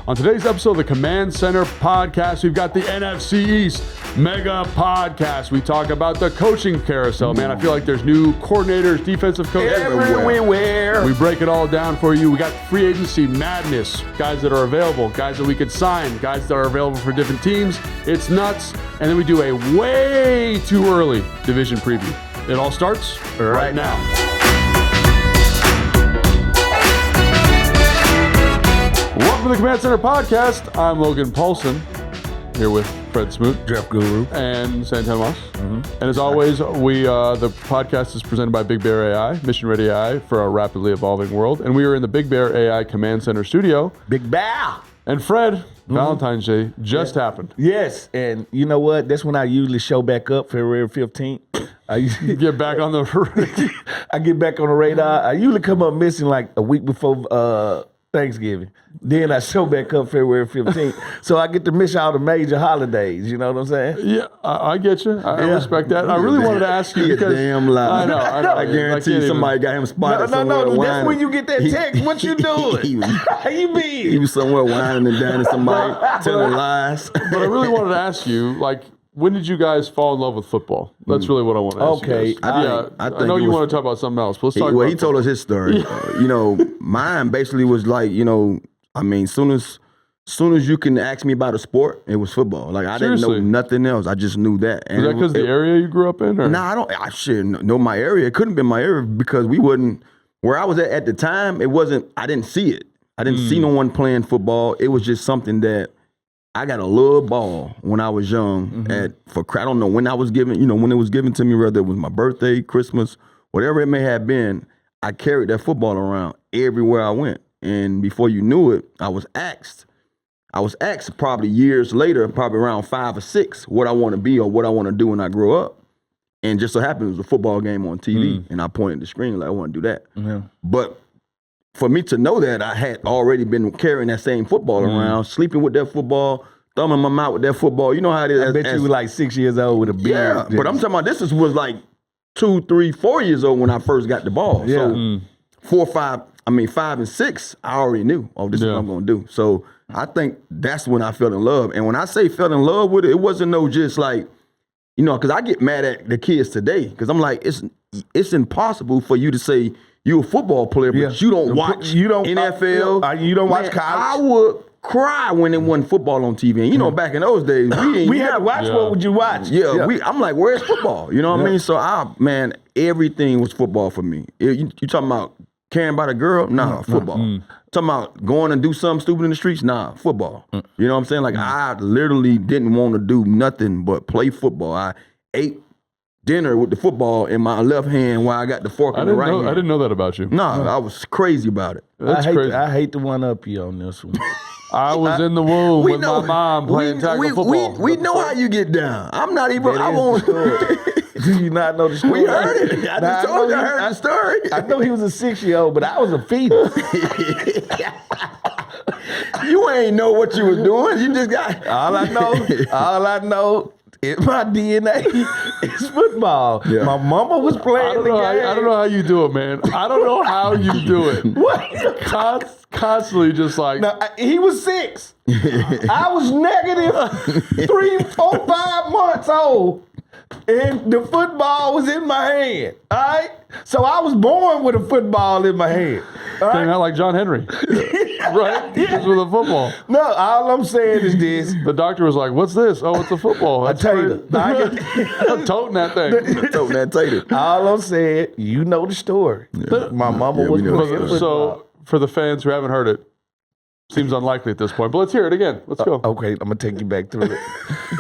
On today's episode of the Command Center podcast, we've got the NFC East Mega Podcast. We talk about the coaching carousel, man. I feel like there's new coordinators, defensive coaches everywhere. We break it all down for you. We got free agency madness, guys that are available, guys that we could sign, guys that are available for different teams. It's nuts. And then we do a way too early division preview. It all starts right now. Welcome to the Command Center Podcast. I'm Logan Paulson, here with Fred Smoot, Jeff Guru, and Santan Moss. And as always, the podcast is presented by Big Bear AI, mission ready AI for a rapidly evolving world. And we are in the Big Bear AI Command Center studio. Big Bear. And Fred, Valentine's Day just happened. Yes, and you know what? That's when I usually show back up, February 15th. I usually Get back on the I get back on the radar. I usually come up missing like a week before Thanksgiving. Then I show back up February 15th. So I get to miss all the major holidays. You know what I'm saying? Yeah, I get you. I respect that. I really wanted to ask you because damn lie. I know. I guarantee you somebody got him spotted somewhere No, whining. that's when you get that text. What you doing? How you been? He was somewhere whining and dining somebody, telling lies. But I really wanted to ask you, like, when did you guys fall in love with football? That's really what I want to ask you guys. I know you want to talk about something else, but let's talk about he told us his story. Mine basically was like, soon as you can ask me about a sport, it was football. Like I didn't know nothing else. I just knew that. And was that because the area you grew up in? Or? Nah, I shouldn't know my area. It couldn't have been my area because we wouldn't. Where I was at the time, it wasn't. I didn't see it. I didn't see no one playing football. It was just something that I got a little ball when I was young. I don't know when I was given. When it was given to me, whether it was my birthday, Christmas, whatever it may have been. I carried that football around everywhere I went. And before you knew it, I was asked probably years later, probably around 5 or 6, what I want to be or what I want to do when I grow up. And just so happened it was a football game on TV, and I pointed the screen like I want to do that. But for me to know that, I had already been carrying that same football around, sleeping with that football, thumbing my mouth with that football. You know how it is. I bet you were like 6 years old with a beard. Yeah, but I'm talking about this was like 2, 3, 4 years old when I first got the ball. Yeah. So 5 and 6, I already knew, this is what I'm going to do. So I think that's when I fell in love. And when I say fell in love with it, it wasn't no just like, because I get mad at the kids today because I'm like, it's impossible for you to say you're a football player, but you don't watch NFL. You don't watch college. I would cry when it wasn't football on TV. And back in those days, we had to watch. What would you watch? I'm like, where's football? You know what I mean? So everything was football for me. You talking about caring about a girl? Nah, football. Talking about going and do something stupid in the streets? Nah, football. You know what I'm saying? Like I literally didn't want to do nothing but play football. I ate dinner with the football in my left hand while I got the fork in the right hand. I didn't know that about you. Nah, I was crazy about it. That's crazy. I hate to one up you on this one. I was in the womb with my mom playing tackle football. We know how you get down. I'm not even. I won't. Do you not know the story? We heard it. I just told you I heard the story. I know he was a 6-year-old, but I was a fetus. You ain't know what you was doing. You just got. All I know in my DNA is football. Yeah. My mama was playing the game. I don't know how you do it, man. I don't know how you do it. What? Constantly just like. Now, he was 6. I was negative 3, 4, 5 months old. And the football was in my hand, all right? So I was born with a football in my hand. Came out like John Henry, right? Just with a football. No, all I'm saying is this. The doctor was like, what's this? Oh, it's a football. A tater. I'm toting that thing. Toting that tater. All I'm saying, you know the story. Yeah. My mama was playing football. So for the fans who haven't heard it, seems unlikely at this point, but let's hear it again. Let's go. Okay, I'm going to take you back through it.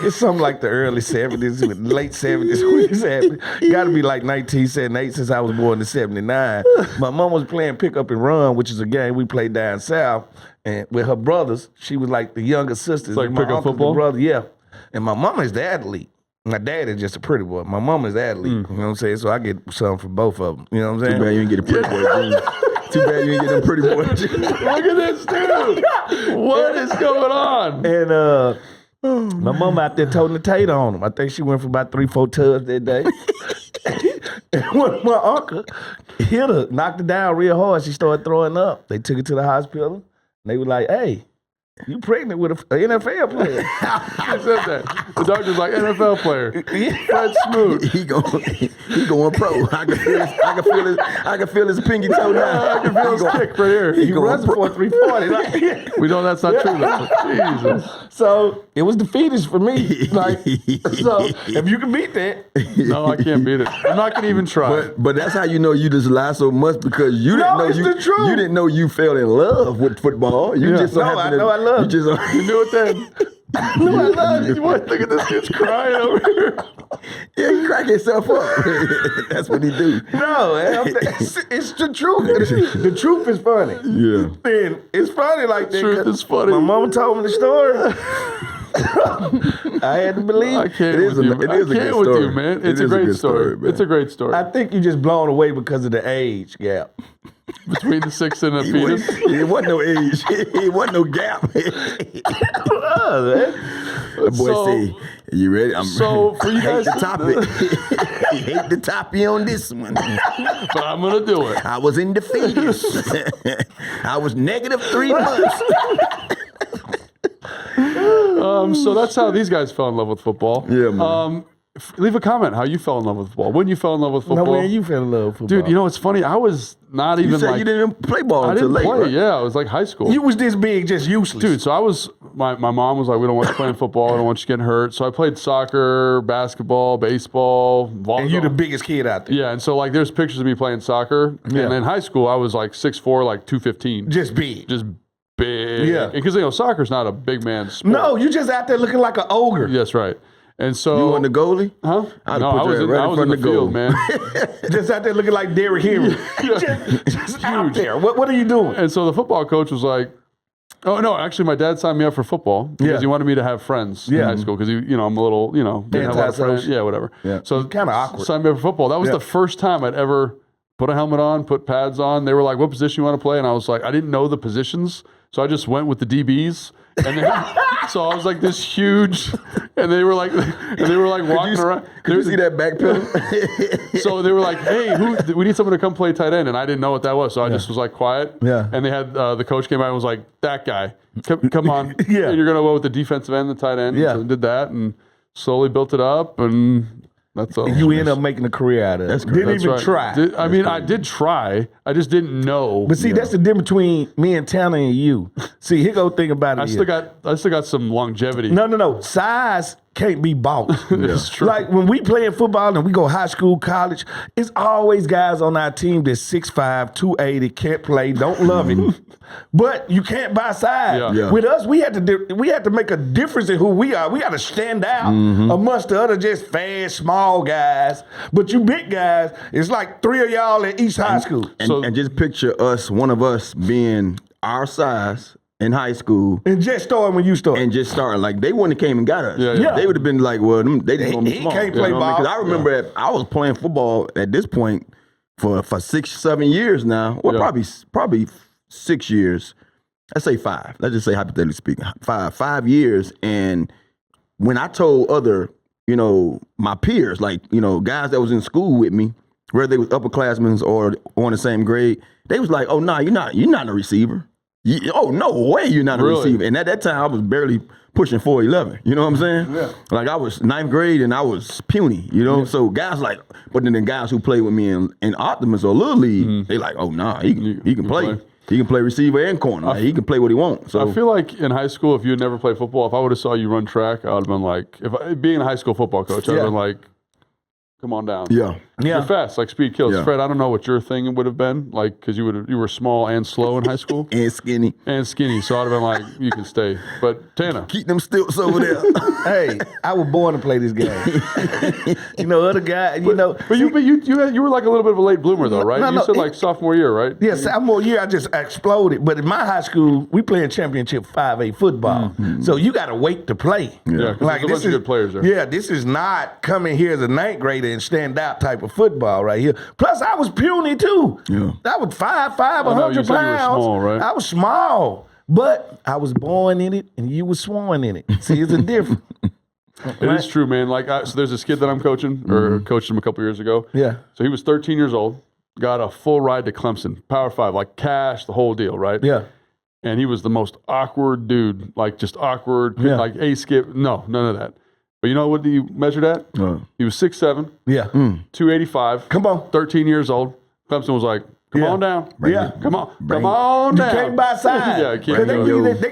It's something like the early 70s, late 70s when this happened. Got to be like 1978 since I was born in 79. My mom was playing pick up and run, which is a game we played down south. And with her brothers, she was like the younger sister. It's like pick up football? Brother, yeah. And my mama is the athlete. My dad is just a pretty boy. My mama is the athlete. You know what I'm saying? So I get something from both of them. You know what I'm saying? Too bad you didn't get a pretty boy. Too bad you didn't get them pretty boys. Look at this dude. What is going on? And my mom out there toting the tater on him. I think she went for about 3-4 tubs that day. And when my uncle hit her, knocked her down real hard, she started throwing up. They took her to the hospital. And they were like, hey, You pregnant with an NFL player. He said that. The doctor's like, NFL player. Fred Smoot. He going pro. I can feel his pinky toe now. I can feel his kick right here. He runs for 340. We know that's not true though. Jesus. So it was the fetus for me. Like, so if you can beat that. No, I can't beat it. I'm not gonna even try. But that's how you know you just lie so much because you didn't know it's the truth. you didn't know you fell in love with football. You just so No, I happened know I love you just You knew it then. No, I love You want look at this kid's crying over here. yeah, he crack himself up. That's what he do. No, it's the truth. The truth is funny. Yeah. And it's funny like that. Truth 'cause is funny. My mama told me the story. I had to believe. I can't It is with a- you. it I is a can't good with story. you, man. It It's a is a great good story, man. It's a great story. I think you just blown away because of the age gap. Between the 6 and the It fetus. wasn't no age. It wasn't no gap. The boy So- say, "You ready?" So, for you hate guys- to top it. Hate to top you on this one. But I'm gonna do it. I was in the fetus. I was -3 months. So that's how these guys fell in love with football. Yeah, man. Leave a comment how you fell in love with football. When you fell in love with No, football. when you fell in love with football. Dude, you know, it's funny. I was not even You said like. you didn't play ball I until didn't late, play. right? Yeah, it was like high school. You was this big, just useless. Dude, so I was, my mom was like, we don't want you playing football. I don't want you getting hurt. So I played soccer, basketball, baseball, volleyball. And you the biggest kid out there. Yeah, and so like there's pictures of me playing soccer. Yeah. And in high school, I was like 6'4", like 215. Just big. Just big. Yeah. Because, you know, soccer's not a big man sport. No, you just out there looking like an ogre. That's right. And so. You on the goalie? Huh? I'd No, put I was you in, right I in was front in of the the field, goal. man. Just out there looking like Derrick Henry. just out there. What are you doing? And so the football coach was like, oh, no, actually, my dad signed me up for football because Yeah. he wanted me to have friends in Yeah. high school because, you know, I'm a little, you know, didn't have a lot of friends. Antisocial. Yeah, whatever. Yeah. So Kinda awkward. signed me up for football. That was Yeah. the first time I'd ever put a helmet on, put pads on. They were like, what position you want to play? And I was like, I didn't know the positions. So I just went with the DBs. And then, so I was like this huge, and they were like walking around. Could you see that back pedal? So they were like, "Hey, we need someone to come play tight end," and I didn't know what that was, so I just was like quiet. Yeah. And they had the coach came out and was like, "That guy, come on, Yeah. and you're gonna go with the defensive end, the tight end." Yeah. So I did that and slowly built it up, and that's all. And you end up making a career out of it. That's great. Didn't That's even right. try. I did try. I just didn't know. But see, that's the difference between me and Tanner and you. See, here go thing about it. I still got some longevity. No. Size can't be bought. It's true. Like when we play in football and we go high school, college, it's always guys on our team that's 6'5", 280, can't play, don't love it. But you can't buy size. Yeah. Yeah. With us, we had to make a difference in who we are. We got to stand out amongst the other just fast, small guys. But you big guys, it's like 3 of y'all at East High School. And just picture one of us being our size in high school And just starting when you start. and just starting. Like, they wouldn't have came and got us. Yeah. They would have been like, well, they just gonna be He small. can't play You know what I mean? 'Cause ball. I remember I was playing football at this point for 6-7 years now. Well, Yeah. probably 6 years. Let's say 5. Let's just say hypothetically speaking, 5 years. And when I told other, my peers, like, guys that was in school with me, whether they was upperclassmen or on the same grade, they was like, "Oh no, you're not a receiver. Oh no way, you're not a Really? receiver." And at that time, I was barely pushing 4'11". You know what I'm saying? Yeah. Like I was 9th grade and I was puny. So guys like, but then the guys who played with me in Optimus or Little League, they like, "Oh nah, he can play. He can play receiver and corner. Like, he can play what he wants." So I feel like in high school, if you had never played football, if I would have saw you run track, I would have been like, being a high school football coach, I would have been like, come on down. yeah. You're fast, like speed kills. Yeah. Fred, I don't know what your thing would have been, like, because you were small and slow in high school And skinny. and skinny, so I'd have been like, you can stay. But Tana, Keep them stilts over there. Hey, I was born to play this game. Other guys, but you were like a little bit of a late bloomer though, right? No, You said like sophomore year, right? Yeah, sophomore year, I just exploded. But in my high school, we playing championship 5A football. So you got to wait to play. Yeah, 'cause there's a bunch of good players there. Yeah, this is not coming here as a 9th grader and stand out type of football right here. Plus, I was puny too. Yeah. I was 5'5", Oh, no, you 100 said you were pounds. small, right? I was small. But I was born in it and you was sworn in it. See, it's a difference. It is true, man. Like, so there's this kid that I'm coaching, or coached him a couple years ago. Yeah. So he was 13 years old, got a full ride to Clemson, Power 5, like cash, the whole deal, right? Yeah. and he was the most awkward dude, like just awkward, like skip. No, none of that. But you know what he measured at? He was 6'7". Yeah. 285. Come on. 13 years old. Clemson was like, come on down. Come on. Come on You down. can't buy size. Yeah,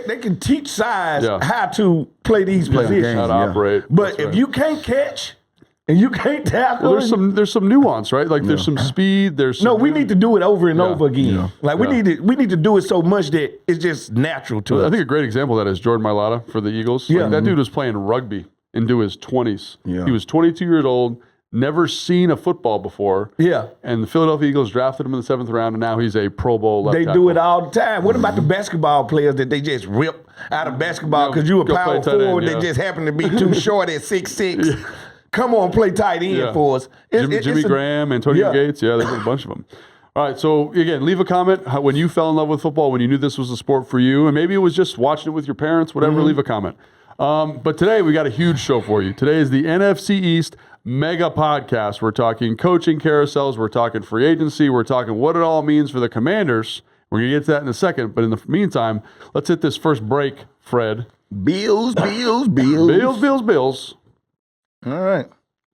they can teach size how to play these positions. How to operate. But if you can't catch and you can't tackle, well, there's some nuance, right? Like there's some speed. We need to do it over and over again. Yeah. Like we need to do it so much that it's just natural to us. I think a great example of that is Jordan Mailata for the Eagles. Yeah. Like, that dude was playing rugby into his 20s. Yeah. He was 22 years old, never seen a football before. Yeah. And the Philadelphia Eagles drafted him in the 7th round, and now he's a Pro Bowl left tackle. do it all the time. What about the basketball players that they just rip out of basketball because you a power forward, they just happen to be too short at 6'6"? Come on, play tight end for us. Jimmy Graham, Antonio Gates. There's a bunch of them. All right, so again, leave a comment when you fell in love with football, when you knew this was a sport for you, and maybe it was just watching it with your parents, whatever, leave a comment. But today we got a huge show for you. Today is the NFC East Mega Podcast. We're talking coaching carousels. We're talking free agency. We're talking what it all means for the Commanders. We're going to get to that in a second. But in the meantime, let's hit this first break, Fred. Bills. Bills. All right.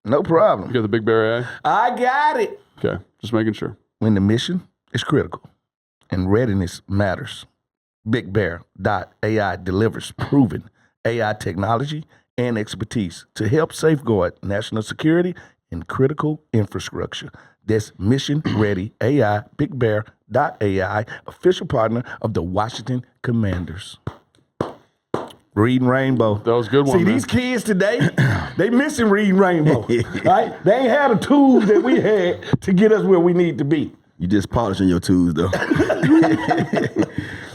No problem. You got the Big Bear AI? I got it. Okay, just making sure. When the mission is critical and readiness matters, BigBear.ai delivers proven AI technology and expertise to help safeguard national security and critical infrastructure. That's Mission Ready AI, BigBear.ai, official partner of the Washington Commanders. Reading Rainbow. That was a good one, See, man. these kids today, they missing Reading Rainbow, right? They ain't had the tools that we had to get us where we need to be. You just polishing your tools, though.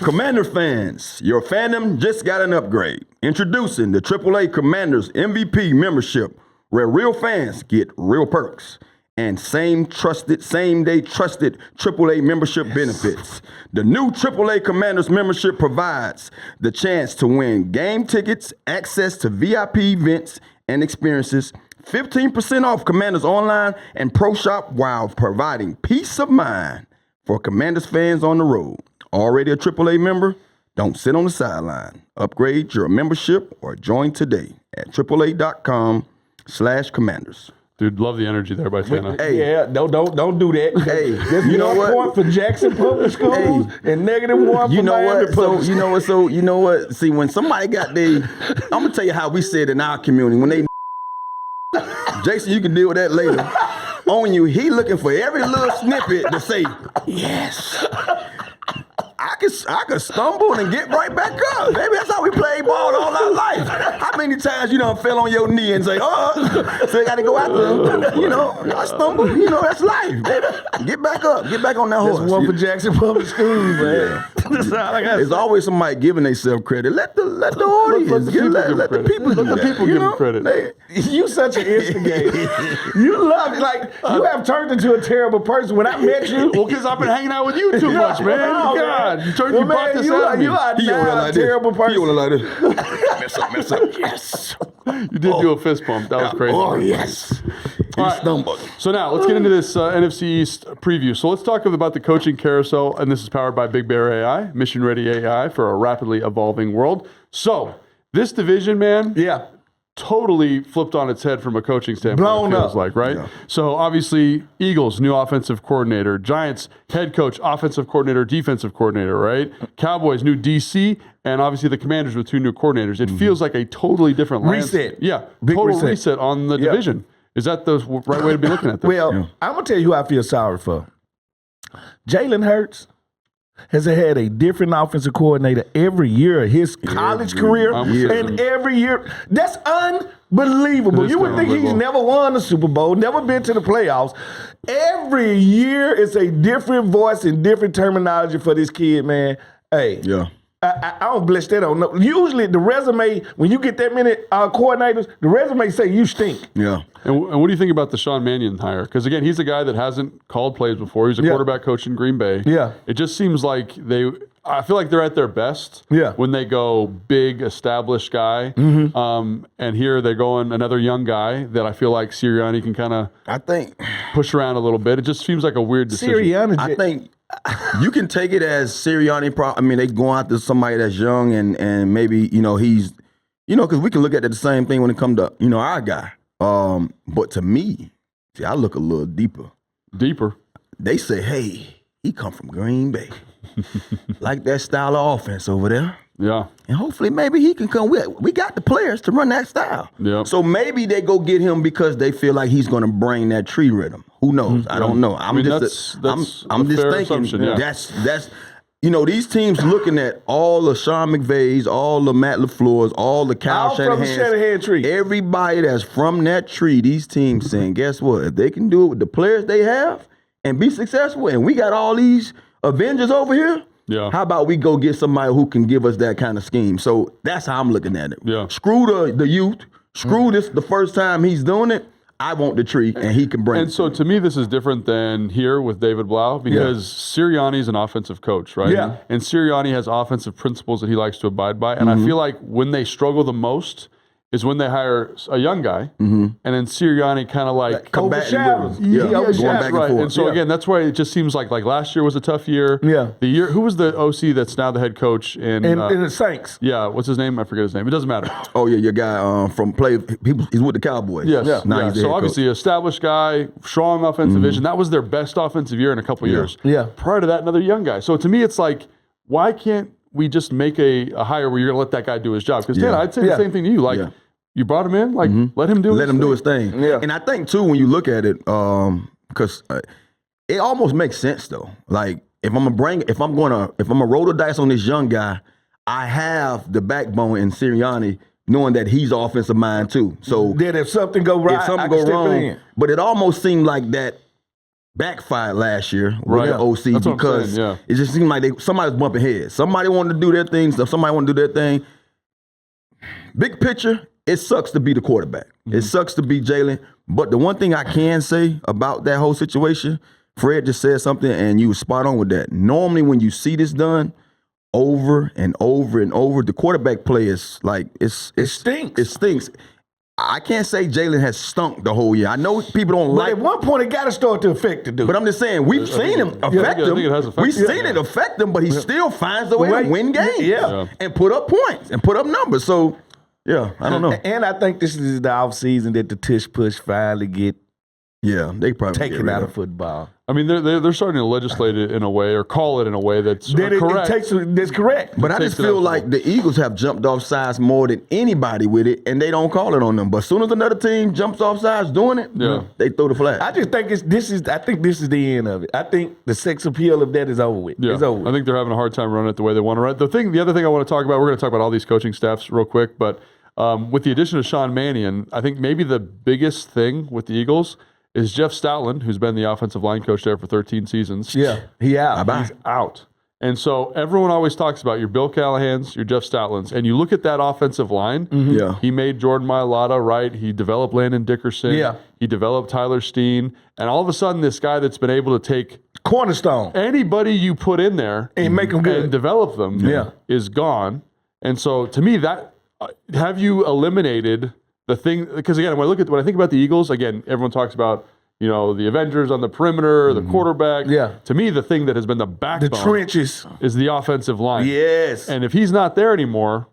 Commander fans, your fandom just got an upgrade. Introducing the AAA Commanders MVP membership, where real fans get real perks and same-day trusted AAA membership benefits. The new AAA Commanders membership provides the chance to win game tickets, access to VIP events and experiences, 15% off Commanders online and Pro Shop, while providing peace of mind for Commanders fans on the road. Already a AAA member? Don't sit on the sideline. Upgrade your membership or join today at AAA.com/Commanders. Dude, love the energy there by Tana. Hey, yeah, don't do that. Hey, there's you know what? point for Jackson Public Schools and -1 for Miami Public Schools. You know what? See, when somebody got I'm gonna tell you how we said in our community when they Jason, you can deal with that later. On you, he looking for every little snippet to say, yes. I could stumble and get right back up. Maybe that's how we play ball all our life. How many times you done fell on your knee and say, so you got to go after him. I stumble. That's life. Baby. Get back up. Get back on that horse. That's one for Jackson Public Schools, man. That's all I got. There's always somebody giving themselves credit. Let the audience, let the people give them credit. You such an instigator. You love it. Like, you have turned into a terrible person. When I met you. Well, because I've been hanging out with you too much, man. God. You brought this out of me. You are now a terrible person. He went like this. Mess up. Yes. You did do a fist pump. That was crazy. Oh, yes. All right. So now let's get into this NFC East preview. So let's talk about the coaching carousel, and this is powered by Big Bear AI, Mission Ready AI for a rapidly evolving world. So this division, man, totally flipped on its head from a coaching standpoint. Blown it feels up. like, right? Yeah. So obviously, Eagles, new offensive coordinator. Giants, head coach, offensive coordinator, defensive coordinator, right? Cowboys, new DC, and obviously the Commanders with 2 new coordinators. It feels like a totally different reset. Yeah, Big total reset on the division. Is that the right way to be looking at this? Well, I'm going to tell you who I feel sorry for. Jalen Hurts has had a different offensive coordinator every year of his college career. And every year. That's unbelievable. You would think he's never won a Super Bowl, never been to the playoffs. Every year it's a different voice and different terminology for this kid, man. Hey. Yeah. I don't bless that on. No. Usually the resume, when you get that many coordinators, the resume say you stink. Yeah. And what do you think about the Sean Mannion hire? Because again, he's a guy that hasn't called plays before. He's a quarterback coach in Green Bay. Yeah. It just seems like I feel like they're at their best when they go big, established guy. And here they're going another young guy that I feel like Sirianni can kind of I think push around a little bit. It just seems like a weird decision. Sirianni, I think you can take it as Sirianni. I mean, they going after somebody that's young and maybe he's because we can look at it the same thing when it comes to our guy. But to me, see, I look a little deeper. Deeper. They say, hey, he come from Green Bay, like that style of offense over there. Yeah. And hopefully maybe he can come. We got the players to run that style. Yeah. So maybe they go get him because they feel like he's going to bring that tree rhythm. Who knows? I don't know. I'm just thinking yeah. that's these teams looking at all the Sean McVays, all the Matt LaFleur's, all the Kyle Shanahan tree. Everybody that's from that tree, these teams saying, guess what? If they can do it with the players they have and be successful, and we got all these Avengers over here, yeah. How about we go get somebody who can give us that kind of scheme? So that's how I'm looking at it. Yeah. Screw the youth. Screw this the first time he's doing it. I want the tree, and he can bring it. And so to me, this is different than here with David Blau because Sirianni's an offensive coach, right? Yeah. And Sirianni has offensive principles that he likes to abide by. And I feel like when they struggle the most is when they hire a young guy, and then Sirianni kind of like overshadows. Going back and right. forth. And so again, that's why it just seems like last year was a tough year. Yeah. The year who was the OC that's now the head coach in the Saints? Yeah, what's his name? I forget his name. It doesn't matter. Oh yeah, your guy he's with the Cowboys. Yes. Yeah. Now he's the So head obviously, coach. established guy, strong offensive vision. That was their best offensive year in a couple years. Yeah. Prior to that, another young guy. So to me, it's like, why can't we just make a hire where you're going to let that guy do his job? Because Dan, I'd say the same thing to you. Like, you brought him in, like, let him do his thing. Yeah. And I think too, when you look at it, because it almost makes sense though. Like if I'm gonna roll the dice on this young guy, I have the backbone in Sirianni, knowing that he's offensive mind too. So then if something go right, if something I go can step wrong, in. but it almost seemed like that backfired last year with Right. the OC That's what I'm because saying, it just seemed like somebody was bumping heads. Somebody wanted to do their thing, somebody wanted to do their thing. Big picture, it sucks to be the quarterback. It sucks to be Jalen. But the one thing I can say about that whole situation, Fred just said something and you were spot on with that. Normally when you see this done over and over and over, the quarterback play is like, it stinks. It stinks. I can't say Jalen has stunk the whole year. I know people don't But like at one point, it got to start to affect the dude. but I'm just saying, we've seen him affect I him. think it has affected We've him. seen it affect him, but he still finds a way to win games Yeah. and put up points and put up numbers. So, yeah, I don't know. And I think this is the offseason that the tush push finally get Yeah, they probably taken out of football. I mean, they're starting to legislate it in a way or call it in a way that's correct. That's correct. But I just feel like the Eagles have jumped off sides more than anybody with it, and they don't call it on them. But as soon as another team jumps off sides doing it, they throw the flag. I just think this is the end of it. I think the sex appeal of that is over with. Yeah, It's over with. I think they're having a hard time running it the way they want to run it. The other thing I want to talk about, we're going to talk about all these coaching staffs real quick, but with the addition of Sean Mannion, I think maybe the biggest thing with the Eagles is Jeff Stoutland, who's been the offensive line coach there for 13 seasons. Yeah, he out. He's out. And so everyone always talks about your Bill Callahans, your Jeff Stoutlands, and you look at that offensive line. Yeah. He made Jordan Mailata, right? He developed Landon Dickerson. Yeah. He developed Tyler Steen. And all of a sudden, this guy that's been able to take Cornerstone. anybody you put in there And make them good. and develop them is gone. And so to me, that have you eliminated the thing? Because again, when I think about the Eagles, again, everyone talks about the Avengers on the perimeter, the quarterback. Yeah. To me, the thing that has been the The backbone trenches. is the offensive line. Yes. And if he's not there anymore,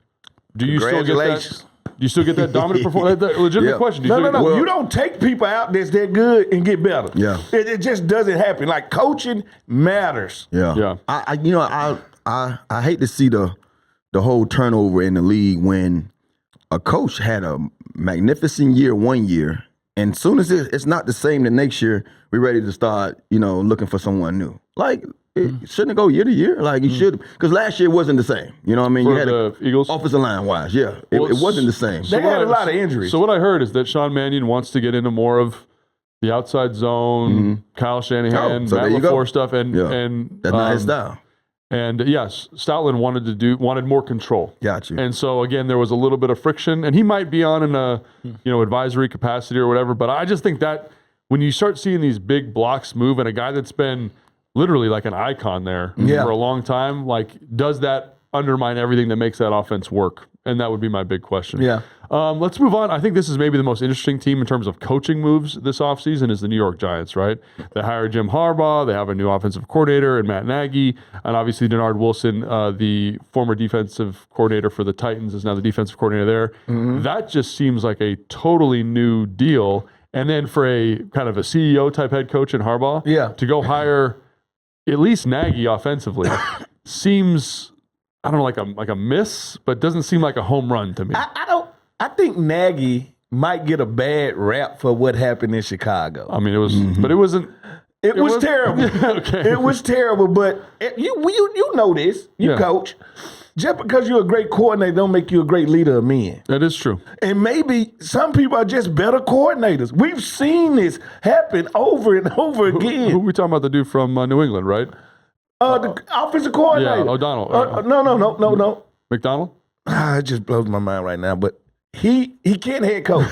do you still get that? Congratulations. Do you still get that dominant performance? Legitimate question. Do you No. still get- You don't take people out that's that good and get better. Yeah. It just doesn't happen. Like coaching matters. Yeah. Yeah. I hate to see the whole turnover in the league when a coach had a magnificent year one year, and soon as it's not the same the next year, we're ready to start, looking for someone new. Like it shouldn't go year to year. Like it should, because last year wasn't the same. You know what I mean? For You had the Eagles? offensive line wise, it wasn't the same. They had a lot of injuries. So what I heard is that Sean Mannion wants to get into more of the outside zone, Kyle Shanahan, so Matt there you go. LaFleur stuff, and That's not his style. And yes, Stoutland wanted more control. Got you. And so again, there was a little bit of friction, and he might be on in a advisory capacity or whatever. But I just think that when you start seeing these big blocks move, and a guy that's been literally like an icon there for a long time, like does that undermine everything that makes that offense work? And that would be my big question. Yeah. Let's move on. I think this is maybe the most interesting team in terms of coaching moves this offseason is the New York Giants, right? They hired Jim Harbaugh. They have a new offensive coordinator and Matt Nagy. And obviously Denard Wilson, the former defensive coordinator for the Titans, is now the defensive coordinator there. That just seems like a totally new deal. And then for a kind of a CEO type head coach in Harbaugh, to go hire at least Nagy offensively seems, I don't know, like a miss, but doesn't seem like a home run to me. I think Nagy might get a bad rap for what happened in Chicago. I mean, it was, but it wasn't. It was terrible. Okay. It was terrible, but you know this. You coach. Just because you're a great coordinator don't make you a great leader of men. That is true. And maybe some people are just better coordinators. We've seen this happen over and over again. Who are we talking about? The dude from New England, right? The offensive coordinator. Yeah, O'Donnell. No. McDonald? It just blows my mind right now, but he can't head coach.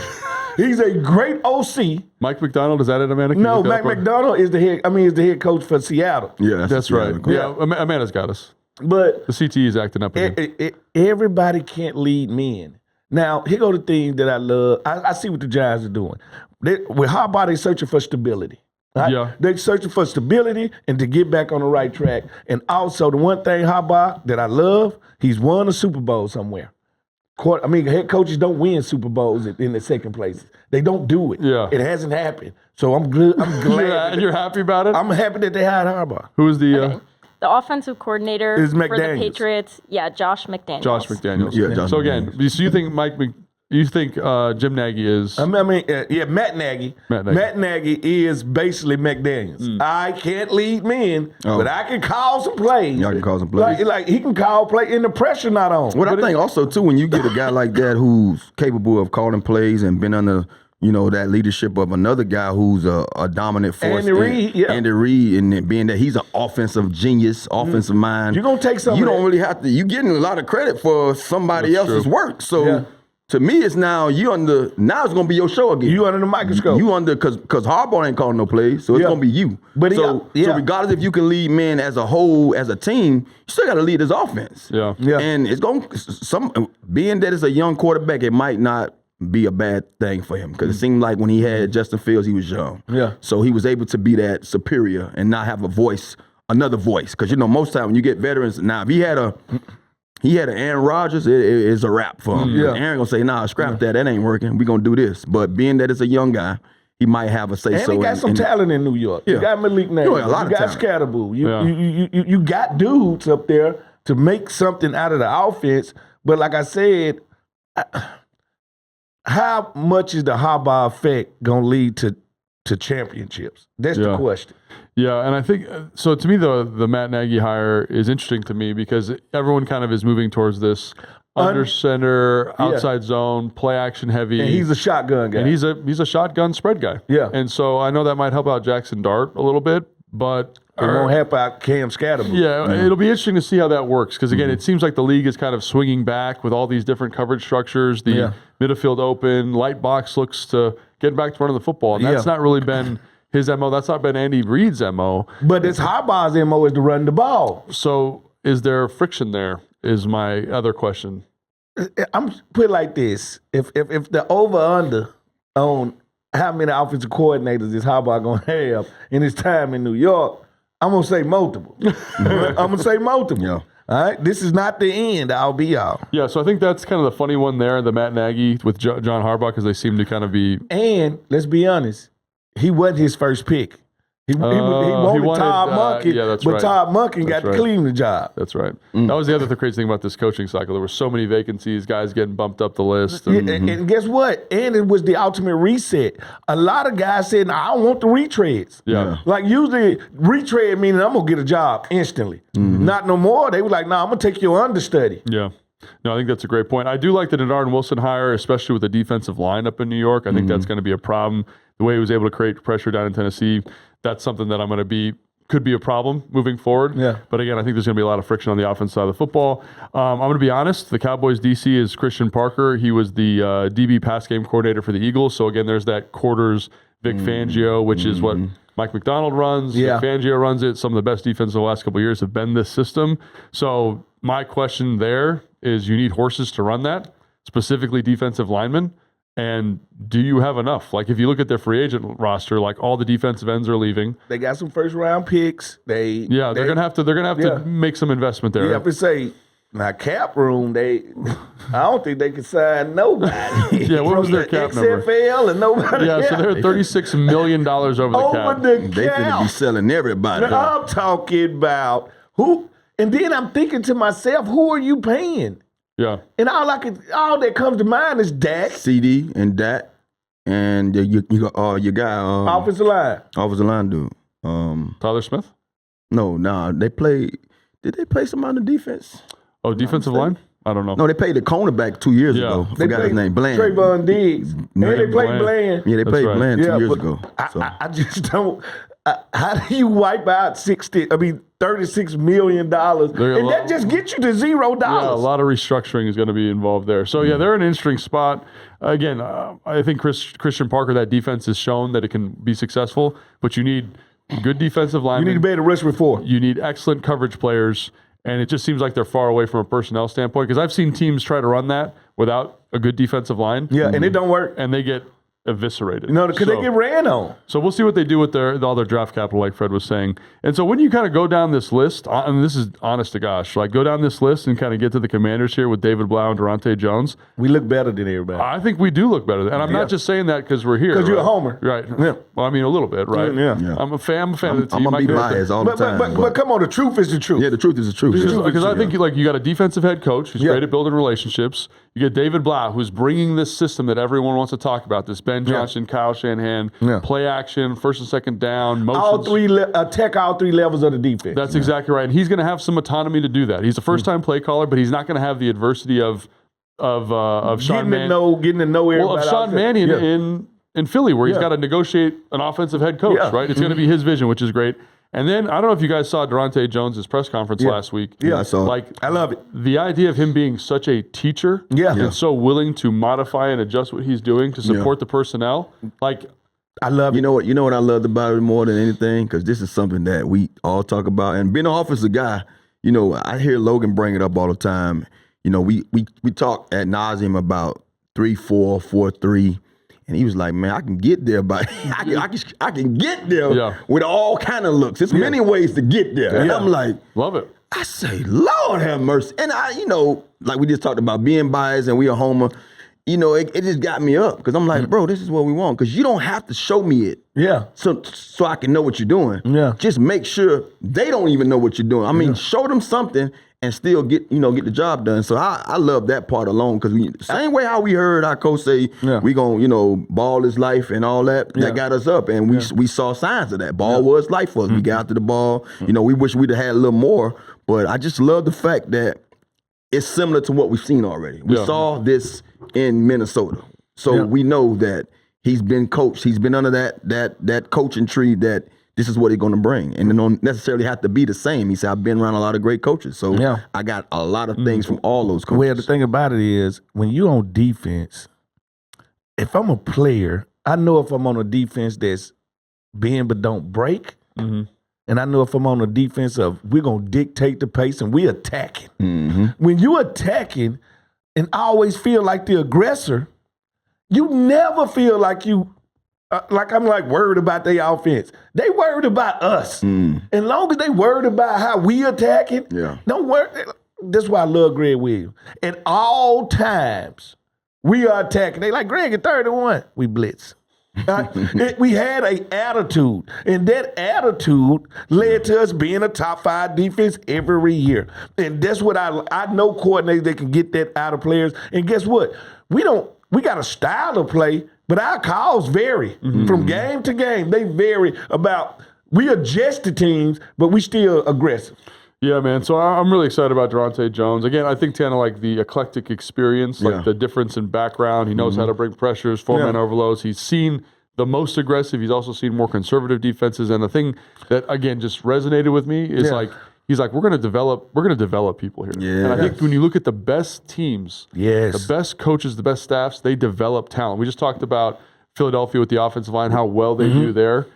He's a great OC. Mike McDonald, is that it, Amanda? No, Mike McDonald is the head coach for Seattle. Yeah, that's right. Yeah, Amanda's got us. But the CTE is acting up again. Everybody can't lead men. Now, here go the thing that I love. I see what the Giants are doing. With Harbaugh, they're searching for stability. Right? Yeah. They're searching for stability and to get back on the right track. And also, the one thing Harbaugh that I love, he's won a Super Bowl somewhere. Head coaches don't win Super Bowls in the second place. They don't do it. Yeah. It hasn't happened. So I'm good. I'm glad. You're happy about it? I'm happy that they hired Harbaugh. Who is the... The offensive coordinator is for the Patriots, Josh McDaniels. Josh McDaniels. Yeah, so again, so you think Jim Nagy is... Matt Nagy. Matt Nagy is basically McDaniels. I can't lead men, but I can call some plays. Y'all can call some plays. Like he can call play and the pressure not on. What I think also, too, when you get a guy like that who's capable of calling plays and been under... that leadership of another guy who's a dominant force. Andy Reid, and then being that he's an offensive genius, offensive mind. You're going to take something. You don't really have to. You're getting a lot of credit for somebody else's work. So to me, it's now it's going to be your show again. You under the microscope. You under, because Harbaugh ain't calling no plays, so it's going to be you. But so regardless if you can lead men as a whole, as a team, you still got to lead his offense. Yeah. And it's going being that it's a young quarterback, it might not be a bad thing for him because it seemed like when he had Justin Fields, he was young. Yeah. So he was able to be that superior and not have another voice. Because most time when you get veterans, now if he had an Aaron Rodgers, it's a wrap for him. Yeah. Aaron gonna say, scrap that ain't working. We gonna do this. But being that it's a young guy, he might have a say so. And he got some talent in New York. You got Malik Nance. You got Scatterboo. You got dudes up there to make something out of the offense. But like I said, how much is the Harbaugh effect going to lead to championships? That's the question. Yeah, and I think, so to me, the Matt Nagy hire is interesting to me because everyone kind of is moving towards this under center, outside zone, play action heavy. And he's a shotgun guy. And he's a shotgun spread guy. Yeah. And so I know that might help out Jaxson Dart a little bit, but... It won't help out Cam Scatterboo. Yeah, it'll be interesting to see how that works because, again, it seems like the league is kind of swinging back with all these different coverage structures. The midfield open, light box looks to get back to running the football. And that's not really been his MO. That's not been Andy Reid's MO. But it's Harbaugh's MO is to run the ball. So is there friction there is my other question. I'm put it like this. If the over-under on how many offensive coordinators is Harbaugh going to have in his time in New York, I'm going to say multiple. I'm going to say multiple. Yeah. All right? This is not the end. I'll be out. Yeah, so I think that's kind of the funny one there, the Matt Nagy with John Harbaugh, because they seem to kind of be... And, let's be honest, he wasn't his first pick. He wanted Todd Monken, but Todd Monken got the Cleveland job. That's right. That was the other crazy thing about this coaching cycle. There were so many vacancies, guys getting bumped up the list. And guess what? And it was the ultimate reset. A lot of guys said, I don't want the retreads. Yeah. Like usually retread meaning I'm going to get a job instantly. Not no more. They were like, I'm going to take your understudy. Yeah. No, I think that's a great point. I do like the Denard Wilson hire, especially with the defensive lineup in New York. I think that's going to be a problem. The way he was able to create pressure down in Tennessee, that's something that could be a problem moving forward. Yeah. But again, I think there's going to be a lot of friction on the offense side of the football. I'm going to be honest. The Cowboys DC is Christian Parker. He was the DB pass game coordinator for the Eagles. So again, there's that quarters Vic Fangio, which is what Mike McDonald runs. Yeah. Vic Fangio runs it. Some of the best defense of the last couple of years have been this system. So my question there is you need horses to run that, specifically defensive linemen. And do you have enough? Like, if you look at their free agent roster, like all the defensive ends are leaving. They got some first round picks. They're gonna have to make some investment there. You have to say, now cap room, I don't think they can sign nobody. Yeah, what was their cap number? XFL and nobody. Yeah, so they're $36 million over the cap. They finna be selling everybody. Now, I'm talking about who, and then I'm thinking to myself, who are you paying? Yeah. And all that comes to mind is Dax. CD and Dak, and you got your guy Offensive line dude. Tyler Smith? No, they played. Did they play somebody on the defense? Oh, defensive line? I don't know. No, they paid the cornerback 2 years ago. I forgot his name. Bland. Trayvon Diggs. And they played Bland. Yeah, they played right. Bland 2 years ago. So. I just don't. How do you wipe out $36 million, and that just gets you to $0? Yeah, a lot of restructuring is going to be involved there. So yeah, they're in an interesting spot. Again, I think Christian Parker, that defense has shown that it can be successful, but you need good defensive linemen. You need to be able to rush with 4. You need excellent coverage players, and it just seems like they're far away from a personnel standpoint, because I've seen teams try to run that without a good defensive line. Yeah, and it don't work. And they get eviscerated. No, because they get ran on. So we'll see what they do with all their draft capital, like Fred was saying. And so when you kind of go down this list, and this is honest to gosh, like go down this list and kind of get to the Commanders here with David Blau and Durante Jones. We look better than everybody. I think we do look better. And I'm not just saying that because we're here. Because you're a homer. Right. Yeah. Well, I mean, a little bit, right? Yeah. I'm a fan of the team. I'm going to be biased all the time. But come on, the truth is the truth. Yeah, the truth is the truth. Because I think you got a defensive head coach who's great at building relationships. You get David Blau, who's bringing this system that everyone wants to talk about, this Ben Johnson, Kyle Shanahan, play action, first and second down, motions. Attack all 3 levels of the defense. That's exactly right. And he's going to have some autonomy to do that. He's a first-time play caller, but he's not going to have the adversity of Sean Mannion. Getting to know everybody. Well, of Sean Mannion in Philly, where he's got to negotiate an offensive head coach, right? It's going to be his vision, which is great. And then, I don't know if you guys saw Durante Jones' press conference last week. Yeah, I saw it. Like, I love it. The idea of him being such a teacher and so willing to modify and adjust what he's doing to support the personnel. Like, I love it. You know what I loved about it more than anything? Because this is something that we all talk about. And being an offensive guy, I hear Logan bring it up all the time. We talk ad nauseum about 3-4, 4-3. And he was like, man, I can get there, but I can get there with all kind of looks. There's many ways to get there. And I'm like, love it. I say, Lord have mercy. And like we just talked about being biased and we a homer, it just got me up. Because I'm like, bro, this is what we want. Because you don't have to show me it. Yeah. So I can know what you're doing. Yeah. Just make sure they don't even know what you're doing. I mean, show them something and still get the job done. So I love that part alone, because same way how we heard our coach say we gonna ball is life and all that got us up, and we saw signs of that. Ball was life for us. We got to the ball. We wish we'd have had a little more, but I just love the fact that it's similar to what we've seen already. We saw this in Minnesota, so we know that he's been coached. He's been under that coaching tree that. This is what he's going to bring. And it don't necessarily have to be the same. He said, I've been around a lot of great coaches. So I got a lot of things from all those coaches. Well, the thing about it is, when you're on defense, if I'm a player, I know if I'm on a defense that's bend but don't break, and I know if I'm on a defense of we're going to dictate the pace and we're attacking. When you're attacking and always feel like the aggressor, you never feel like you I'm worried about their offense. They worried about us. And long as they worried about how we attacking, don't worry. That's why I love Greg Williams. At all times, we are attacking. They like, Greg, at 31, we blitz. We had an attitude, and that attitude led to us being a top 5 defense every year. And that's what I know coordinators that can get that out of players. And guess what? We got a style of play, but our calls vary from game to game. They vary we adjust the teams, but we still aggressive. Yeah, man. So I'm really excited about Durante Jones. Again, I think kind of like the eclectic experience, like the difference in background. He knows how to bring pressures, 4-man overloads. He's seen the most aggressive. He's also seen more conservative defenses. And the thing that, again, just resonated with me is he's like, we're going to develop people here. Yeah. And I think when you look at the best teams, the best coaches, the best staffs, they develop talent. We just talked about Philadelphia with the offensive line, how well they do there.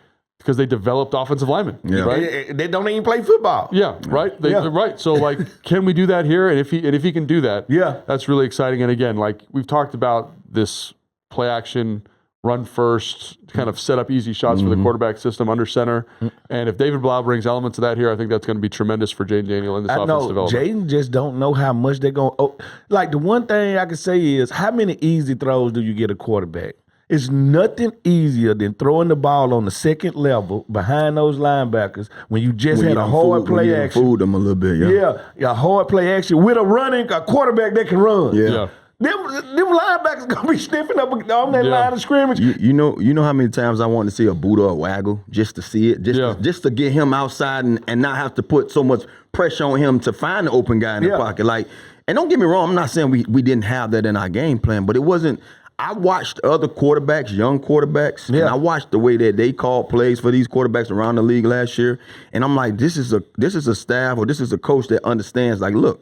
because they developed offensive linemen, right? They don't even play football. Yeah, right. Right. So, like, can we do that here? And if he can do that, that's really exciting. And again, like we've talked about this play action, run first, kind of set up easy shots for the quarterback system under center. And if David Blau brings elements of that here, I think that's going to be tremendous for Jayden Daniels in this offense development. Jayden just don't know how much they're going to. Like, the one thing I can say is, how many easy throws do you get a quarterback? It's nothing easier than throwing the ball on the second level behind those linebackers when you just had a hard play action. Fooled them a little bit, a hard play action with a quarterback that can run. Yeah. Them linebackers gonna be sniffing up on that line of scrimmage. You know how many times I want to see a boot or a waggle just to see it, just to get him outside and not have to put so much pressure on him to find the open guy in the pocket. Like, and don't get me wrong, I'm not saying we didn't have that in our game plan, but it wasn't. I watched other quarterbacks, young quarterbacks, and I watched the way that they called plays for these quarterbacks around the league last year, and I'm like, this is a staff or this is a coach that understands. Like, look,